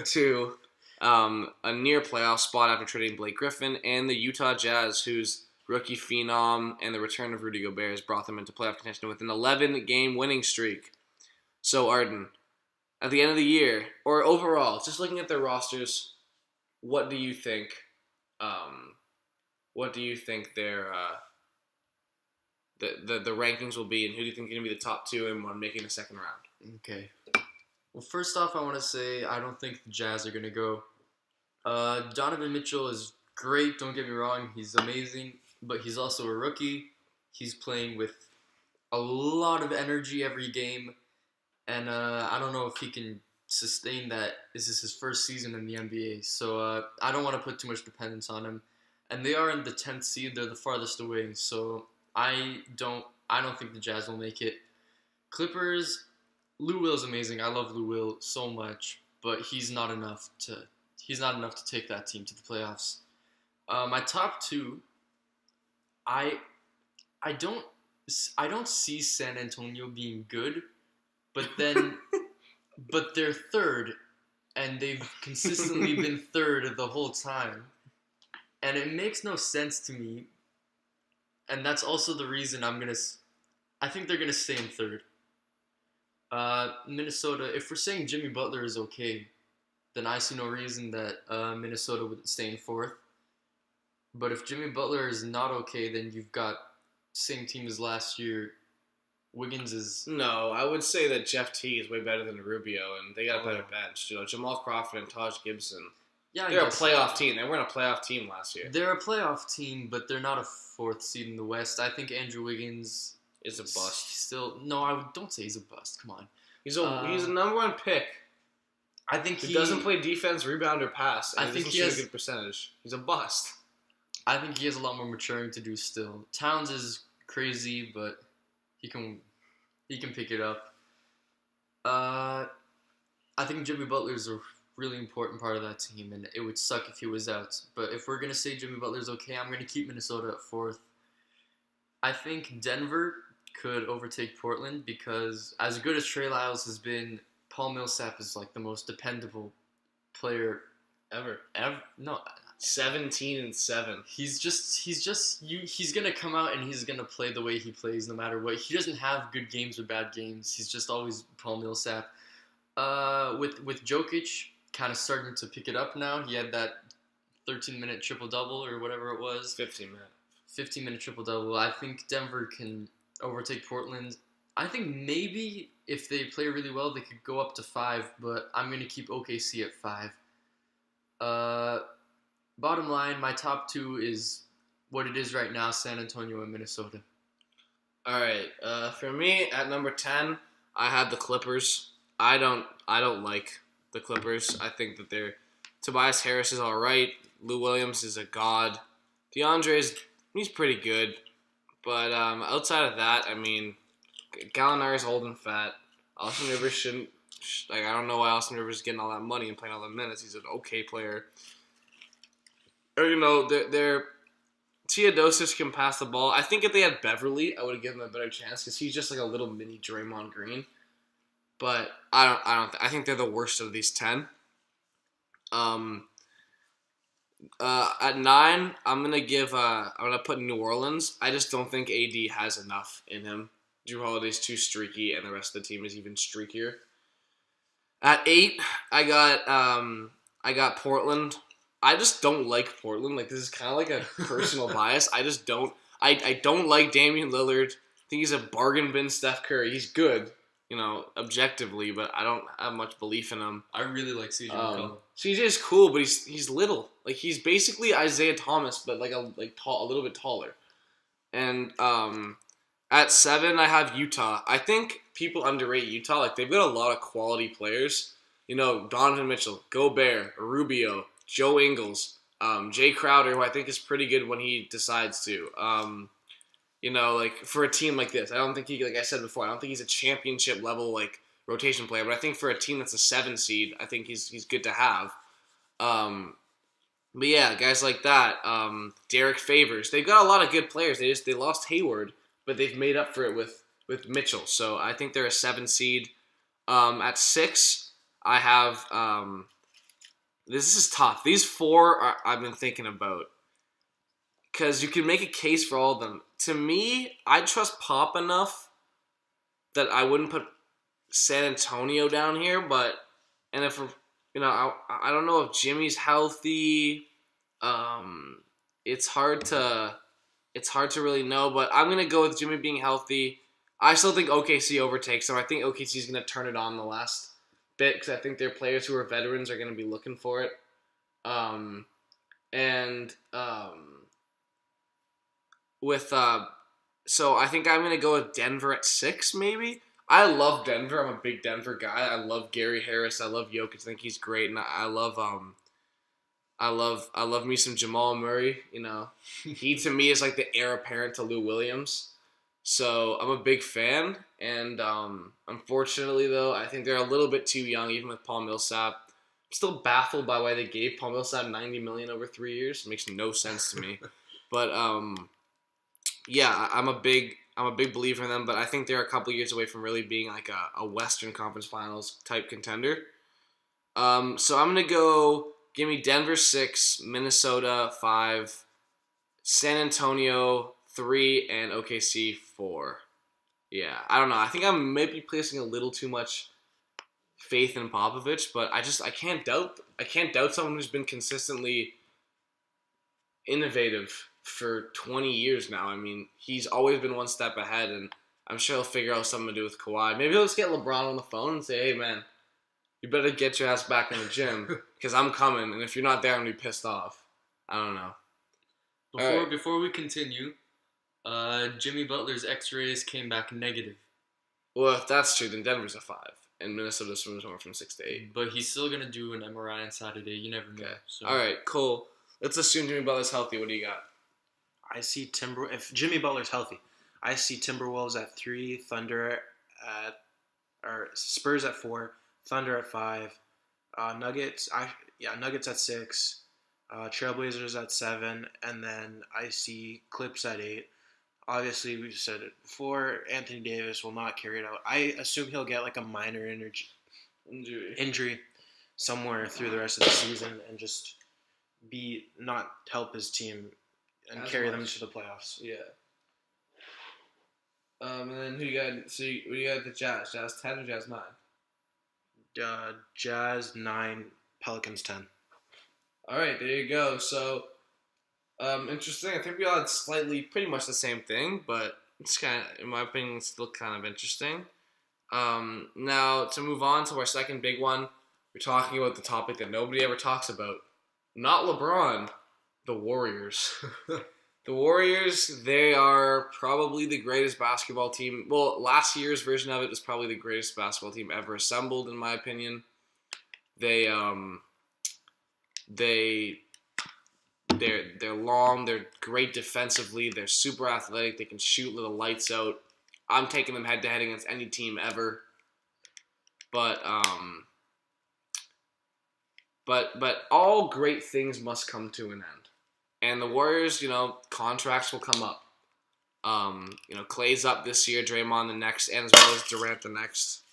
to a near playoff spot after trading Blake Griffin, and the Utah Jazz, whose rookie phenom and the return of Rudy Gobert has brought them into playoff contention with an 11-game winning streak. So, Artin, at the end of the year, or overall, just looking at their rosters, what do you think? What do you think their the rankings will be, and who do you think is going to be the top 2 and 1 making the second round? Okay. Well, first off, I want to say I don't think the Jazz are going to go. Donovan Mitchell is great, don't get me wrong. He's amazing, but he's also a rookie. He's playing with a lot of energy every game, and I don't know if he can sustain that. This is his first season in the NBA, so I don't want to put too much dependence on him. And they are in the 10th seed. They're the farthest away, so I don't think the Jazz will make it. Clippers, Lou Will's amazing. I love Lou Will so much, but he's not enough to take that team to the playoffs. My top 2, I don't see San Antonio being good, but then but they're 3rd, and they've consistently been 3rd the whole time, and it makes no sense to me. And that's also the reason I think they're gonna stay in 3rd. Minnesota, if we're saying Jimmy Butler is okay, then I see no reason that Minnesota would stay in 4th. But if Jimmy Butler is not okay, then you've got same team as last year. Wiggins is No, I would say that Jeff Teague is way better than Rubio, and they got a better Oh. bench. Jamal Crawford and Taj Gibson. yeah, I They're a guess playoff team. They weren't a playoff team last year. they're a playoff team, but they're not a fourth seed in the West. I think Andrew Wiggins Is a bust. Still, no, don't say he's a bust. Come on. He's a number one pick. I think He doesn't play defense, rebound, or pass. And I think doesn't he shoot has- a good percentage. He's a bust. I think he has a lot more maturing to do still. Towns is crazy, but he can pick it up. I think Jimmy Butler's a really important part of that team, and it would suck if he was out. But if we're gonna say Jimmy Butler's okay, I'm gonna keep Minnesota at fourth. I think Denver could overtake Portland because as good as Trey Lyles has been, Paul Millsap is like the most dependable player Ever. ever. No, 17-7. he's gonna come out and he's gonna play the way he plays no matter what. He doesn't have good games or bad games. He's just always Paul Millsap. With Jokic kind of starting to pick it up now. He had that 13-minute triple double or whatever it was. 15-minute. 15-minute triple double. I think Denver can overtake Portland. I think maybe if they play really well, they could go up to 5. But I'm gonna keep OKC at 5. Bottom line, my top 2 is what it is right now: San Antonio and Minnesota. All right. For me, at number 10, I had the Clippers. I don't like the Clippers. I think that Tobias Harris is all right. Lou Williams is a god. He's pretty good. But outside of that, I mean, Gallinari's old and fat. Austin Rivers shouldn't. I don't know why Austin Rivers is getting all that money and playing all the minutes. He's an okay player. Or, they're Teodosic can pass the ball. I think if they had Beverly, I would have given them a better chance because he's just like a little mini Draymond Green. But I think they're the worst of these 10. At 9, I'm gonna put New Orleans. I just don't think AD has enough in him. Drew Holiday's too streaky, and the rest of the team is even streakier. At 8, I got Portland. I just don't like Portland. Like, this is kind of like a personal bias. I just don't. I don't like Damian Lillard. I think he's a bargain bin Steph Curry. He's good, objectively, but I don't have much belief in him. I really like CJ McCollum. CJ's cool, but he's little. Like, he's basically Isaiah Thomas, but a little bit taller. And at 7, I have Utah. I think people underrate Utah. Like, they've got a lot of quality players. Donovan Mitchell, Gobert, Rubio, Joe Ingles, Jay Crowder, who I think is pretty good when he decides to. For a team like this, I don't think like I said before, I don't think he's a championship level rotation player, but I think for a team that's a 7 seed, I think he's good to have. But yeah, guys like that, Derek Favors, they've got a lot of good players. They lost Hayward, but they've made up for it with Mitchell. So I think they're a 7 seed. At 6, I have this is tough. These 4 I've been thinking about because you can make a case for all of them. To me, I trust Pop enough that I wouldn't put San Antonio down here. And if I don't know if Jimmy's healthy. It's hard to really know. But I'm gonna go with Jimmy being healthy. I still think OKC overtakes them. I think OKC is gonna turn it on the last bit because I think their players who are veterans are gonna be looking for it. So I think I'm gonna go with Denver at 6, maybe. I love Denver. I'm a big Denver guy. I love Gary Harris. I love Jokic. I think he's great, and I love me some Jamal Murray. He to me is like the heir apparent to Lou Williams. So I'm a big fan, and unfortunately though, I think they're a little bit too young, even with Paul Millsap. I'm still baffled by why they gave Paul Millsap $90 million over 3 years. It makes no sense to me. But yeah, I'm a big believer in them. But I think they're a couple years away from really being like a Western Conference Finals type contender. So I'm gonna go. Give me Denver 6, Minnesota 5, San Antonio 3, and OKC 4. Yeah, I don't know. I think I'm maybe placing a little too much faith in Popovich, but I can't doubt someone who's been consistently innovative for 20 years now. I mean, he's always been one step ahead, and I'm sure he'll figure out something to do with Kawhi. Maybe he'll just get LeBron on the phone and say, hey, man, you better get your ass back in the gym because I'm coming, and if you're not there, I'm going to be pissed off. I don't know. Before we continue, Jimmy Butler's X-rays came back negative. Well, if that's true, then Denver's a 5, and Minnesota's somewhere from 6 to 8. But he's still going to do an MRI on Saturday. You never know. Okay. So. All right, cool. Let's assume Jimmy Butler's healthy. What do you got? I see if Jimmy Butler's healthy, I see Timberwolves at 3, Spurs at 4, Thunder at 5, Nuggets at 6, Trailblazers at 7, and then I see Clips at 8. Obviously, we've said it before, Anthony Davis will not carry it out. I assume he'll get like a minor injury somewhere through the rest of the season and just not help his team and carry them to the playoffs. Yeah. And then who you got? So what do you got? The Jazz. Jazz 10 or Jazz 9? Jazz 9, Pelicans 10. All right, there you go. So, interesting. I think we all had pretty much the same thing, but it's kind of, in my opinion, it's still kind of interesting. Now, to move on to our second big one, we're talking about the topic that nobody ever talks about. Not LeBron, the Warriors. The Warriors, they are probably the greatest basketball team. Well, last year's version of it is probably the greatest basketball team ever assembled, in my opinion. They're long, they're great defensively, they're super athletic, they can shoot little lights out. I'm taking them head to head against any team ever. But all great things must come to an end. And the Warriors, contracts will come up. Clay's up this year, Draymond the next, and as well as Durant the next.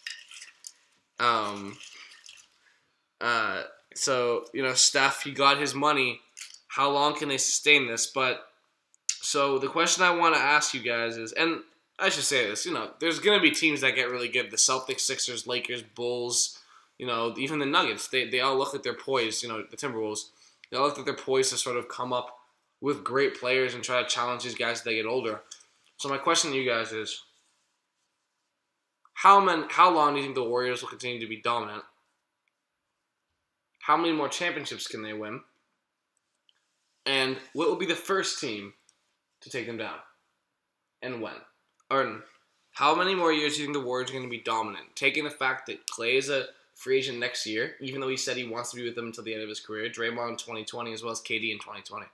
So, Steph, he got his money. How long can they sustain this? So the question I want to ask you guys is, and I should say this, there's going to be teams that get really good. The Celtics, Sixers, Lakers, Bulls, even the Nuggets. They all look like they're poised, the Timberwolves. They all look like they're poised to sort of come up with great players and try to challenge these guys as they get older. So my question to you guys is, how long do you think the Warriors will continue to be dominant? How many more championships can they win? And what will be the first team to take them down? And when? Artin, how many more years do you think the Warriors are going to be dominant? Taking the fact that Clay is a free agent next year, even though he said he wants to be with them until the end of his career, Draymond in 2020 as well as KD in 2020.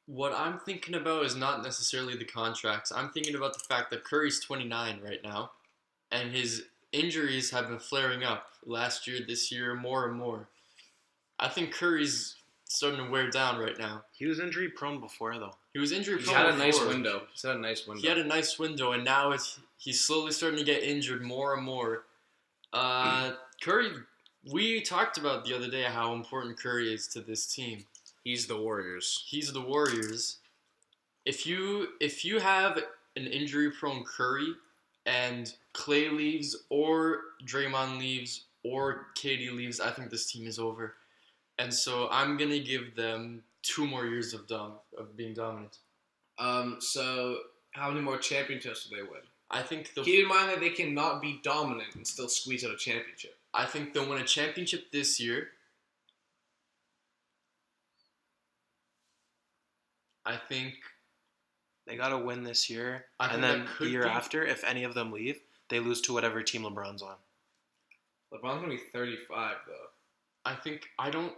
What I'm thinking about is not necessarily the contracts. I'm thinking about the fact that Curry's 29 right now, and his injuries have been flaring up last year, this year, more and more. I think Curry's starting to wear down right now. He was injury prone before, though. He was injury prone. He had a nice window. He had a nice window, and now he's slowly starting to get injured more and more. Curry, we talked about the other day how important Curry is to this team. He's the Warriors. If you have an injury-prone Curry and Clay leaves or Draymond leaves or KD leaves, I think this team is over. And so I'm going to give them 2 more years of being dominant. So how many more championships will they win? I think keep in mind that they cannot be dominant and still squeeze out a championship. I think they'll win a championship this year. I think they got to win this year, and then the year after, if any of them leave, they lose to whatever team LeBron's on. LeBron's gonna be 35 though. I don't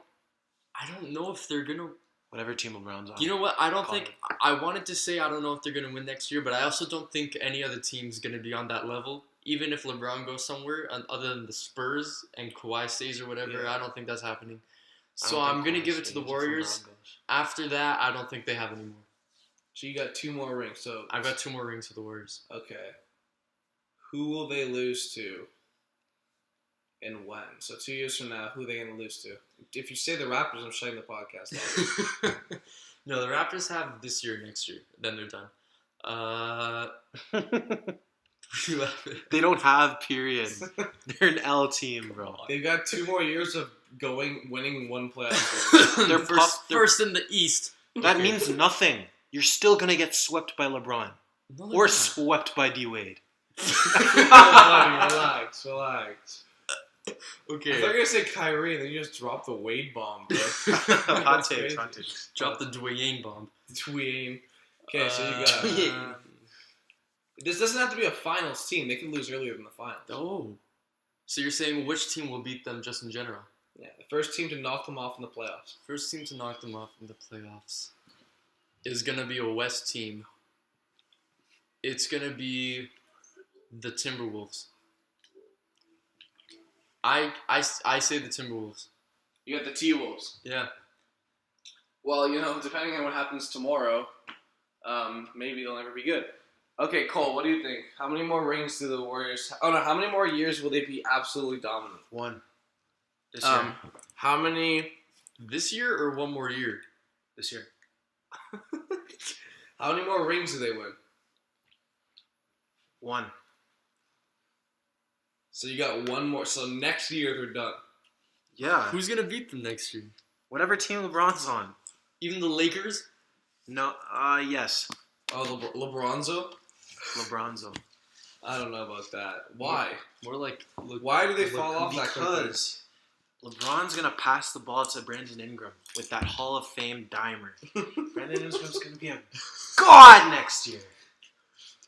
know if they're gonna whatever team LeBron's on. You know what? I wanted to say I don't know if they're gonna win next year, but I also don't think any other team's gonna be on that level. Even if LeBron goes somewhere other than the Spurs and Kawhi stays or whatever, I don't think that's happening. So I'm going to give it to the Warriors. After that, I don't think they have any more. So you got 2 more rings. So I've got 2 more rings for the Warriors. Okay. Who will they lose to and when? So 2 years from now, who are they going to lose to? If you say the Raptors, I'm shutting the podcast off. No, the Raptors have this year, next year. Then they're done. They don't have periods. They're an L team, bro. They've got 2 more years of winning one playoff game. They're first in the East. That means nothing. You're still gonna get swept by LeBron or swept by D Wade. Relax. Okay. I thought you were gonna say Kyrie, and then you just dropped the Wade bomb, bro. Hot takes. Drop the Dwayne bomb. Dwayne. Okay, so you got. This doesn't have to be a finals team. They can lose earlier than the finals. Oh. So you're saying which team will beat them just in general? Yeah, the first team to knock them off in the playoffs. First team to knock them off in the playoffs is gonna be a West team. It's gonna be the Timberwolves. I say the Timberwolves. You got the T-Wolves. Yeah. Well, depending on what happens tomorrow, maybe they'll never be good. Okay, Cole, what do you think? How many more rings do the Warriors... how many more years will they be absolutely dominant? 1. This year. How many... This year or one more year? This year. How many more rings do they win? 1. So you got 1 more. So next year they're done. Yeah. Who's gonna beat them next year? Whatever team LeBron's on. Even the Lakers? No. Yes. Oh, LeBronzo? LeBronzo. I don't know about that. Why? More like... Why do they fall off that quickly? Because LeBron's going to pass the ball to Brandon Ingram with that Hall of Fame dimer. Brandon Ingram's going to be a god next year.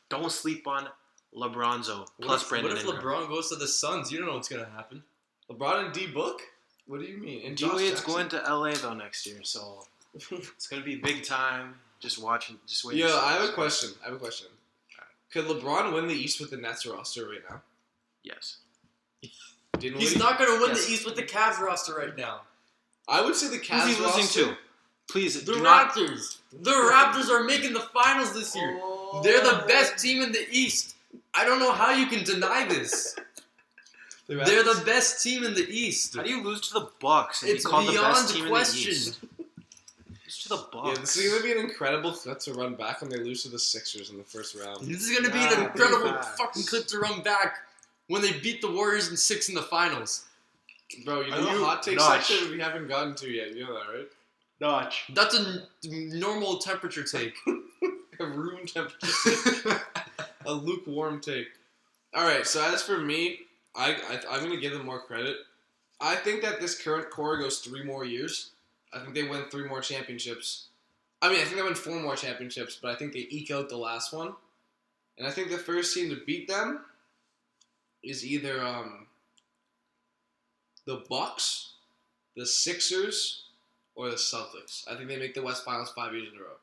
Don't sleep on LeBronzo plus Brandon Ingram. What if LeBron goes to the Suns? You don't know what's going to happen. LeBron and D-Book? What do you mean? And D-Wade's going to LA, though, next year, so it's going to be big time. Just wait. Yo, I have a question. Could LeBron win the East with the Nets roster right now? Yes. He's not going to win the East with the Cavs roster right now. I would say the Cavs Who's he losing to? Please, the Raptors. The Raptors are making the finals this year. Oh. They're the best team in the East. I don't know how you can deny this. They're the best team in the East. How do you lose to the Bucks and it's be called the beyond best team question. in the East? To the Bucks. Yeah, this is going to be an incredible clip to run back when they lose to the Sixers in the first round. This is going to be an incredible fucking clip to run back when they beat the Warriors in 6 in the finals. Bro, you know the hot take section we haven't gotten to yet. You know that, right? Notch. That's a normal temperature take. A room temperature. A lukewarm take. Alright, so as for me, I'm going to give them more credit. I think that this current core goes 3 more years. I think they win 3 more championships. I think they win 4 more championships, but I think they eke out the last one. And I think the first team to beat them is either the Bucks, the Sixers, or the Celtics. I think they make the West Finals 5 years in a row.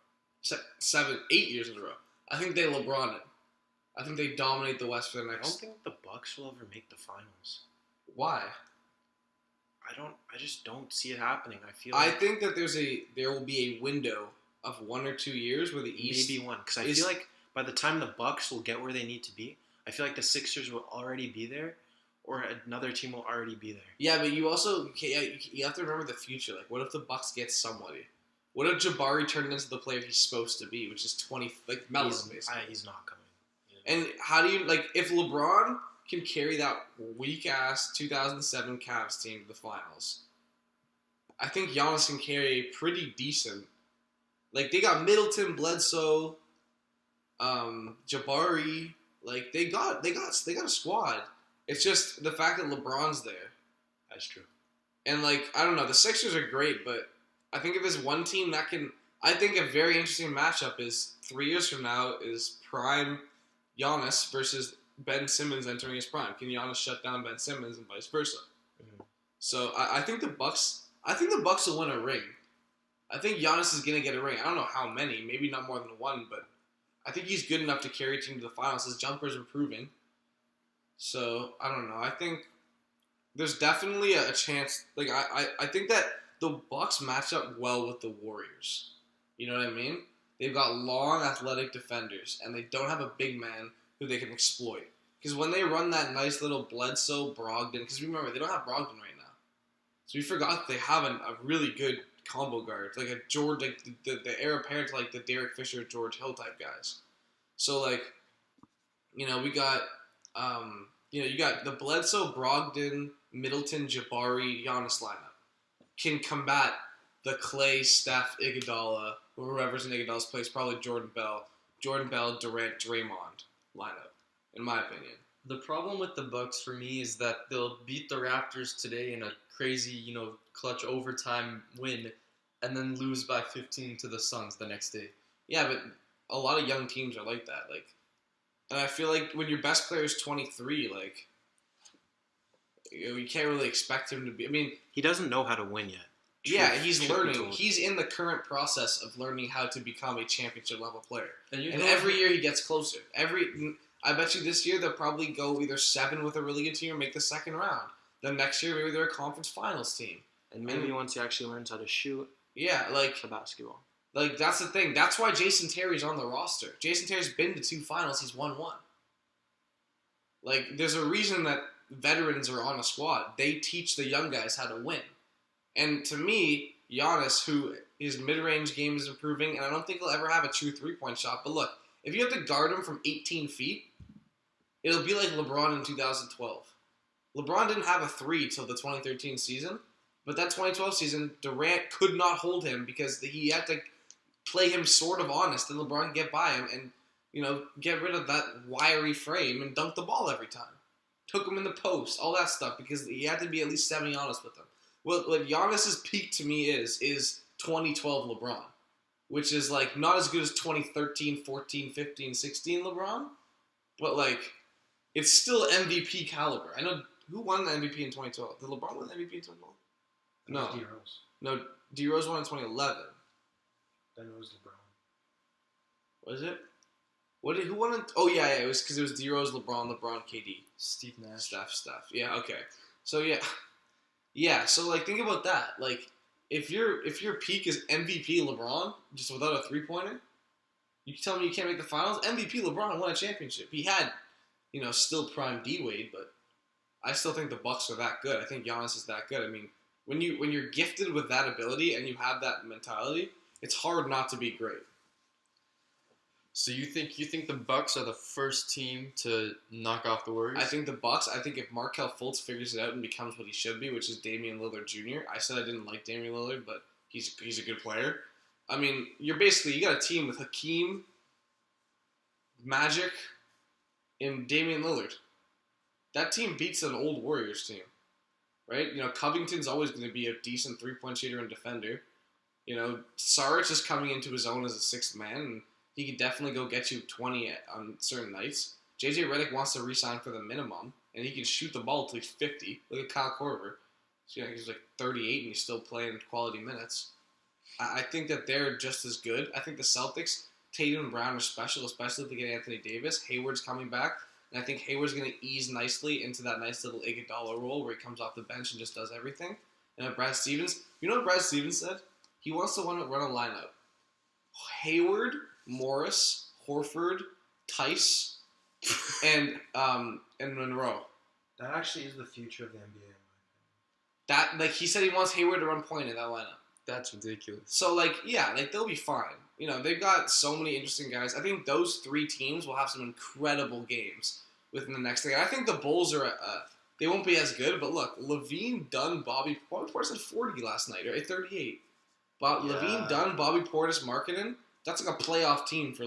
8 years in a row. I think they LeBron it. I think they dominate the West for the next... I don't think the Bucks will ever make the finals. Why? I just don't see it happening. I think that there will be a window of 1 or 2 years where the East... Maybe 1. Because I feel like by the time the Bucks will get where they need to be, I feel like the Sixers will already be there, or another team will already be there. Yeah, but you also... You have to remember the future. Like, what if the Bucks get somebody? What if Jabari turned into the player he's supposed to be, which is 20... Like, Melo, basically. He's not coming. And how do you... Like, if LeBron can carry that weak-ass 2007 Cavs team to the finals, I think Giannis can carry a pretty decent... Like, they got Middleton, Bledsoe, Jabari. Like, they got a squad. It's just the fact that LeBron's there. That's true. And, like, I don't know. The Sixers are great, but I think if there's one team that can... I think a very interesting matchup is 3 years from now is prime Giannis versus Ben Simmons entering his prime. Can Giannis shut down Ben Simmons and vice versa? Mm-hmm. So I think the Bucks will win a ring. I think Giannis is gonna get a ring. I don't know how many, maybe not more than 1, but I think he's good enough to carry a team to the finals. His jumper's improving. So I don't know. I think there's definitely a chance. Like I think that the Bucks match up well with the Warriors. You know what I mean? They've got long, athletic defenders, and they don't have a big man who they can exploit. Because when they run that nice little Bledsoe, Brogdon, because remember, they don't have Brogdon right now. So we forgot they have a really good combo guard. Like a George, like the heir apparent to like the Derek Fisher, George Hill type guys. So like, you know, we got You got the Bledsoe, Brogdon, Middleton, Jabari, Giannis lineup can combat the Clay, Steph, Iguodala, or whoever's in Iguodala's place, probably Jordan Bell, Durant, Draymond lineup, in my opinion. The problem with the Bucks for me is that they'll beat the Raptors today in a crazy, clutch overtime win, and then lose by 15 to the Suns the next day. Yeah, but a lot of young teams are like that. And I feel like when your best player is 23, you can't really expect him to be. I mean, he doesn't know how to win yet. Yeah, he's learning. He's in the current process of learning how to become a championship level player. And every year he gets closer. I bet you this year they'll probably go either 7 with a really good team or make the second round. Then next year maybe they're a conference finals team. And maybe once he actually learns how to shoot. Yeah, the basketball. That's the thing. That's why Jason Terry's on the roster. Jason Terry's been to 2 finals. He's won 1. There's a reason that veterans are on a squad. They teach the young guys how to win. And to me, Giannis, who his mid-range game is improving, and I don't think he'll ever have a true three-point shot. But look, if you have to guard him from 18 feet, it'll be like LeBron in 2012. LeBron didn't have a 3 till the 2013 season, but that 2012 season, Durant could not hold him because he had to play him sort of honest, and LeBron could get by him and, get rid of that wiry frame and dunk the ball every time. Took him in the post, all that stuff, because he had to be at least semi-honest with him. What Giannis's peak to me is 2012 LeBron, which is not as good as 2013, 14, 15, 16 LeBron, but it's still MVP caliber. I know who won the MVP in 2012. Did LeBron win the MVP in 2012? No. D-Rose. No, D-Rose won in 2011. Then it was LeBron. Was it? Who won it? Oh yeah, it was because it was D-Rose, LeBron, KD. Steve Nash. Steph. Yeah, okay. So yeah. Yeah, so think about that. If your peak is MVP LeBron, just without a 3-pointer, you tell me you can't make the finals? MVP LeBron won a championship. He had, still prime D-Wade, but I still think the Bucks are that good. I think Giannis is that good. I mean, when you're gifted with that ability and you have that mentality, it's hard not to be great. So you think the Bucks are the first team to knock off the Warriors? I think the Bucks. I think if Markelle Fultz figures it out and becomes what he should be, which is Damian Lillard Jr. I said I didn't like Damian Lillard, but he's a good player. I mean, you got a team with Hakeem, Magic, and Damian Lillard. That team beats an old Warriors team, right? Covington's always going to be a decent 3-point shooter and defender. Saric is coming into his own as a 6th man, and he could definitely go get you 20 on certain nights. JJ Redick wants to re-sign for the minimum, and he can shoot the ball till he's 50. Look at Kyle Korver. So, he's 38 and he's still playing quality minutes. I think that they're just as good. I think the Celtics, Tatum and Brown are special, especially if they get Anthony Davis. Hayward's coming back, and I think Hayward's going to ease nicely into that nice little Iguodala role where he comes off the bench and just does everything. And Brad Stevens, you know what Brad Stevens said? He wants to run a lineup. Hayward, Morris, Horford, Tice, and Monroe. That actually is the future of the NBA. That he said he wants Hayward to run point in that lineup. That's ridiculous. So they'll be fine. They've got so many interesting guys. I think those 3 teams will have some incredible games within the next thing. I think the Bulls are they won't be as good, but look, Levine, Dunn, Bobby Portis had 40 last night, or 38. But yeah. Levine, Dunn, Bobby Portis, Markkanen. That's a playoff team for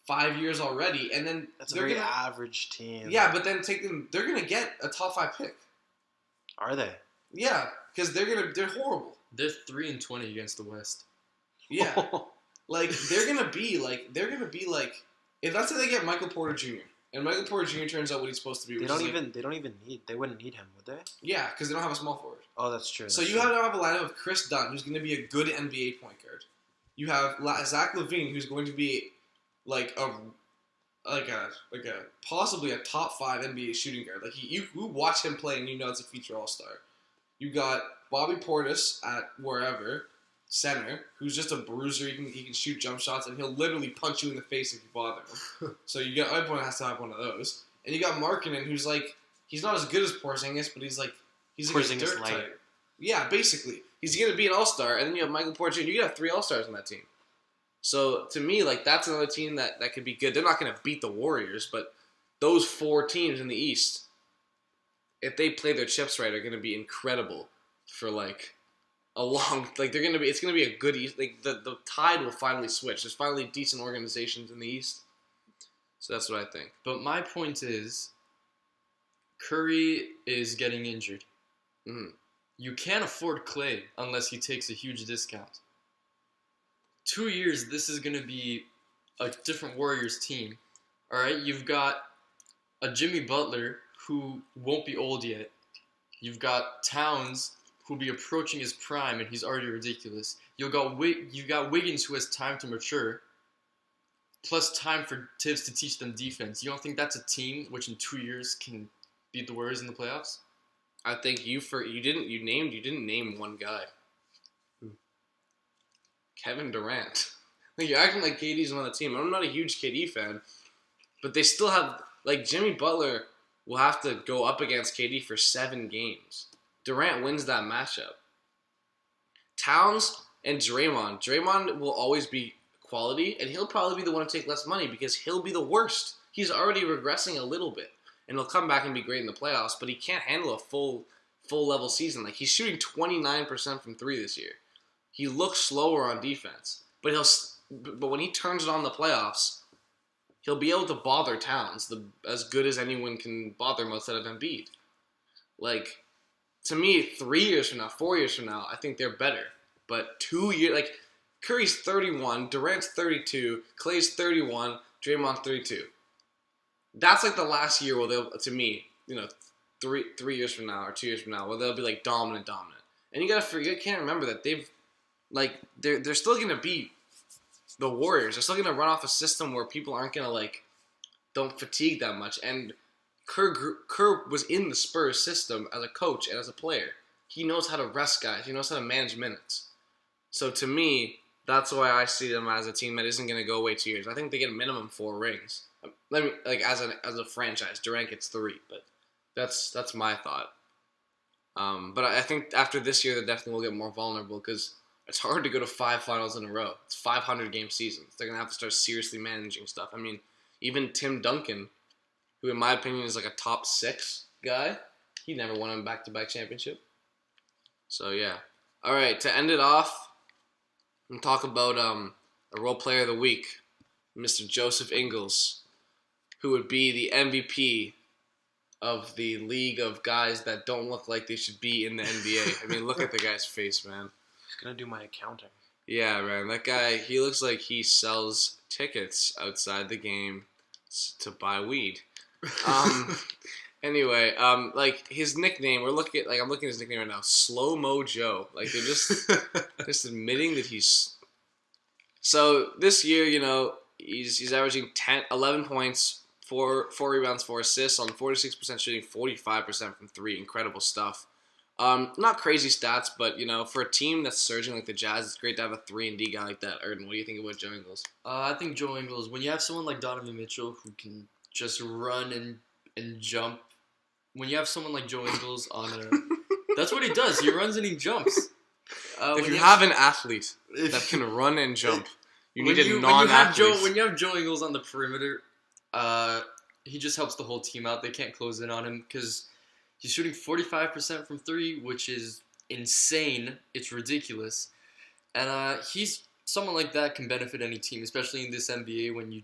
5 years already, and then that's a very average team. Yeah, but then they're gonna get a top 5 pick. Are they? Yeah, because they're horrible. They're 3-20 against the West. Yeah, they're gonna be if let's say they get Michael Porter Jr. and Michael Porter Jr. turns out what he's supposed to be. They wouldn't need him, would they? Yeah, because they don't have a small forward. Oh, that's true. So you have to have a lineup of Chris Dunn, who's going to be a good NBA point guard. You have Zach LaVine, who's going to be possibly a top 5 NBA shooting guard. You watch him play and it's a future All-Star. You got Bobby Portis at wherever center, who's just a bruiser. He can shoot jump shots and he'll literally punch you in the face if you bother him. So everyone has to have one of those. And you got Markkanen, who's he's not as good as Porzingis, but he's Porzingis a dirt light. type. Yeah, basically. He's going to be an all-star, and then you have Michael Porter Jr. You have 3 all-stars on that team. So, to me, that's another team that could be good. They're not going to beat the Warriors, but those 4 teams in the East, if they play their chips right, are going to be incredible for like a long. Like they're going to be. It's going to be a good East. Like the tide will finally switch. There's finally decent organizations in the East. So that's what I think. But my point is, Curry is getting injured. Mm-hmm. You can't afford Clay unless he takes a huge discount. 2 years, this is going to be a different Warriors team. All right, you've got a Jimmy Butler who won't be old yet. You've got Towns who'll be approaching his prime, and he's already ridiculous. You've got Wiggins who has time to mature, plus time for Tibbs to teach them defense. You don't think that's a team which in 2 years can beat the Warriors in the playoffs? I think you didn't name one guy. Who? Kevin Durant. Like you're acting like KD's on the team. I'm not a huge KD fan, but they still have like Jimmy Butler will have to go up against KD for 7 games. Durant wins that matchup. Towns and Draymond. Draymond will always be quality, and he'll probably be the one to take less money because he'll be the worst. He's already regressing a little bit. And he'll come back and be great in the playoffs, but he can't handle a full level season. Like he's shooting 29% from 3 this year. He looks slower on defense, but when he turns it on in the playoffs, he'll be able to bother Towns as good as anyone can bother him outside of Embiid. Like to me, 3 years from now, 4 years from now, I think they're better. But 2 years, like Curry's 31, Durant's 32, Clay's 31, Draymond's 32. That's like the last year where they'll, to me, 3 years from now or 2 years from now, where they'll be like dominant. And you can't remember that they're still gonna beat the Warriors. They're still gonna run off a system where people aren't gonna don't fatigue that much. And Kerr was in the Spurs system as a coach and as a player. He knows how to rest guys. He knows how to manage minutes. So to me, that's why I see them as a team that isn't gonna go away 2 years. I think they get minimum 4 rings. As a franchise, Durant gets 3, but that's my thought. But I think after this year, they definitely will get more vulnerable because it's hard to go to 5 finals in a row. It's 500 game seasons. They're gonna have to start seriously managing stuff. I mean, even Tim Duncan, who in my opinion is like a top 6 guy, he never won a back-to-back championship. So yeah. All right, to end it off, I'm gonna talk about a role player of the week, Mr. Joseph Ingles, who would be the MVP of the league of guys that don't look like they should be in the NBA. I mean, look at the guy's face, man. He's going to do my accounting. Yeah, man. That guy, he looks like he sells tickets outside the game to buy weed. Anyway, his nickname, I'm looking at his nickname right now, Slow Mo Joe. Like, they're just admitting that he's... So, this year, he's averaging 11 points, 4 rebounds, 4 assists on 46% shooting, 45% from 3. Incredible stuff. Not crazy stats, but, for a team that's surging like the Jazz, it's great to have a 3-and-D guy like that. Artin, what do you think about Joe Ingles? I think Joe Ingles, when you have someone like Donovan Mitchell who can just run and jump, when you have someone like Joe Ingles that's what he does. He runs and he jumps. If you have an athlete that can run and jump, you need a non-athlete. When you have Joe Ingles on the perimeter, he just helps the whole team out. They can't close in on him because he's shooting 45% from 3, which is insane. It's ridiculous. And he's someone like that can benefit any team, especially in this NBA when you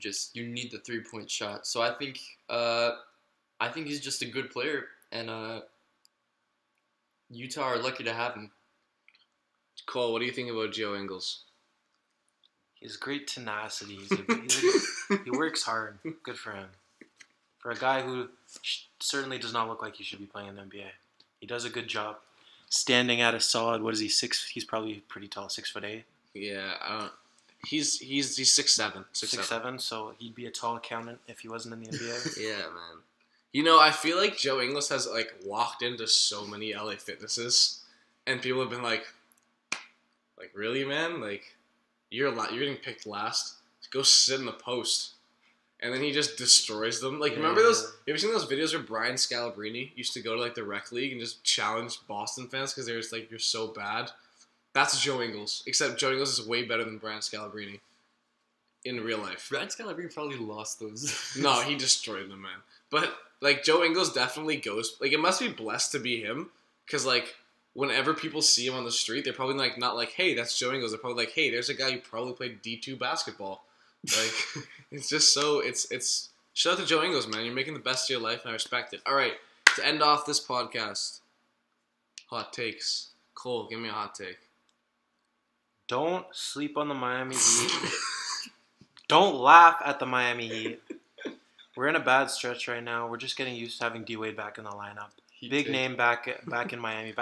need the 3-point shot. So I think he's just a good player, and Utah are lucky to have him. Cole, what do you think about Joe Ingles? He has great tenacity. He works hard. Good for him. For a guy who certainly does not look like he should be playing in the NBA. He does a good job. Standing at a solid, what is he, 6? He's probably pretty tall, 6'8". Yeah, he's 6'7". 6'7", so he'd be a tall accountant if he wasn't in the NBA. Yeah, man. I feel like Joe Ingles has walked into so many LA Fitnesses, and people have been like, really, man? You're getting picked last. Go sit in the post. And then he just destroys them. Remember those? You ever seen those videos where Brian Scalabrine used to go to the rec league and just challenge Boston fans because they were just you're so bad? That's Joe Ingles. Except Joe Ingles is way better than Brian Scalabrine in real life. Brian Scalabrine probably lost those. No, he destroyed them, man. But like Joe Ingles definitely goes. Like it must be blessed to be him, because like whenever people see him on the street, they're probably like not like, hey, that's Joe Ingles. They're probably like, hey, there's a guy who probably played D2 basketball. Like it's just so it's. Shout out to Joe Ingles, man. You're making the best of your life, and I respect it. All right, to end off this podcast, hot takes. Cole, give me a hot take. Don't sleep on the Miami Heat. Don't laugh at the Miami Heat. We're in a bad stretch right now. We're just getting used to having D-Wade back in the lineup. Big name back in Miami,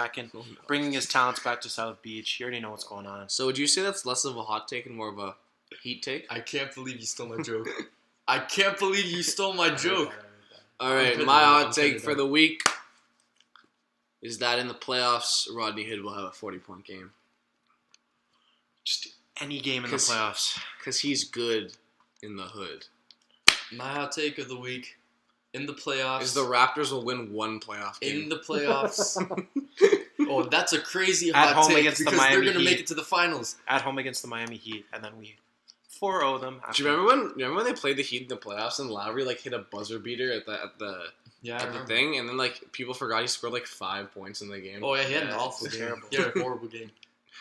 bringing his talents back to South Beach. You already know what's going on. So would you say that's less of a hot take and more of a heat take? I can't believe you stole my joke. I can't believe you stole my joke. All right, my hot take for the week is that in the playoffs, Rodney Hood will have a 40-point game. Just any game in the playoffs. Because he's good in the hood. My hot take of the week, in the playoffs... is the Raptors will win one playoff game. In the playoffs... oh, that's a crazy At hot home take against the because Miami they're going to Heat. make it to the finals. At home against the Miami Heat, and then we 4-0 them. Do you remember when they played the Heat in the playoffs and Lowry like hit a buzzer beater at the thing, and then like people forgot he scored like 5 points in the game? Oh yeah, he had an awful game. Terrible. He had a horrible game.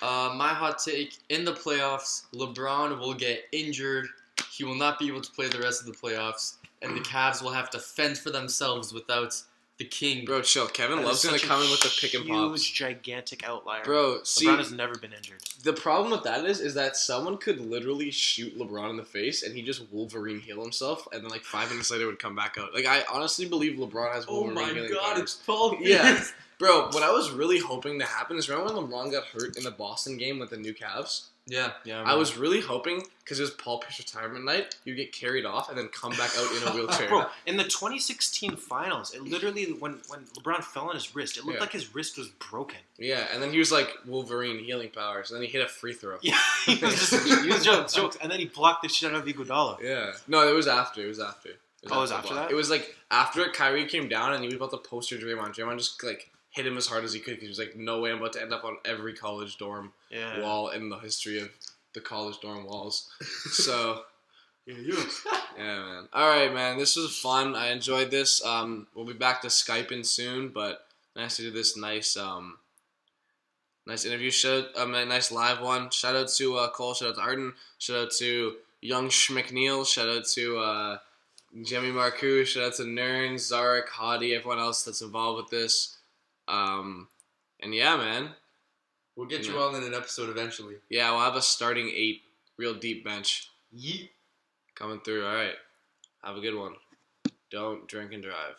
My hot take, in the playoffs, LeBron will get injured. He will not be able to play the rest of the playoffs, and the Cavs will have to fend for themselves without the king. Bro, chill. Kevin Love's going to come in with the pick and pops. Huge, gigantic outlier. Bro, see, LeBron has never been injured. The problem with that is that someone could literally shoot LeBron in the face and he just Wolverine heal himself, and then like 5 minutes later would come back out. Like I honestly believe LeBron has Wolverine healing powers. It's Paul Pierce. Yeah. Bro, what I was really hoping to happen is remember when LeBron got hurt in the Boston game with the new Cavs? Yeah. I was really hoping, because it was Paul Pierce retirement night, you get carried off and then come back out in a wheelchair. Bro, in the 2016 finals, it literally, when LeBron fell on his wrist, it looked like his wrist was broken. Yeah, and then he was like Wolverine healing powers, and then he hit a free throw. Yeah, he was jokes, and then he blocked the shit out of Iguodala. Yeah. No, it was after. It was after that? It was like after Kyrie came down and he was about to poster Draymond. Draymond just like hit him as hard as he could because he was like, no way I'm about to end up on every college dorm wall in the history of the college dorm walls. So, yeah, man. All right, man. This was fun. I enjoyed this. We'll be back to Skyping soon, but nice to do this nice interview. A nice live one. Shout out to Cole. Shout out to Artin. Shout out to Young Schmcneil. Shout out to Jimmy Marcoux. Shout out to Nern, Zarek, Hadi, everyone else that's involved with this. And yeah, man. We'll get you all in an episode eventually. Yeah, we'll have a starting 8, real deep bench. Yeet. Coming through. All right. Have a good one. Don't drink and drive.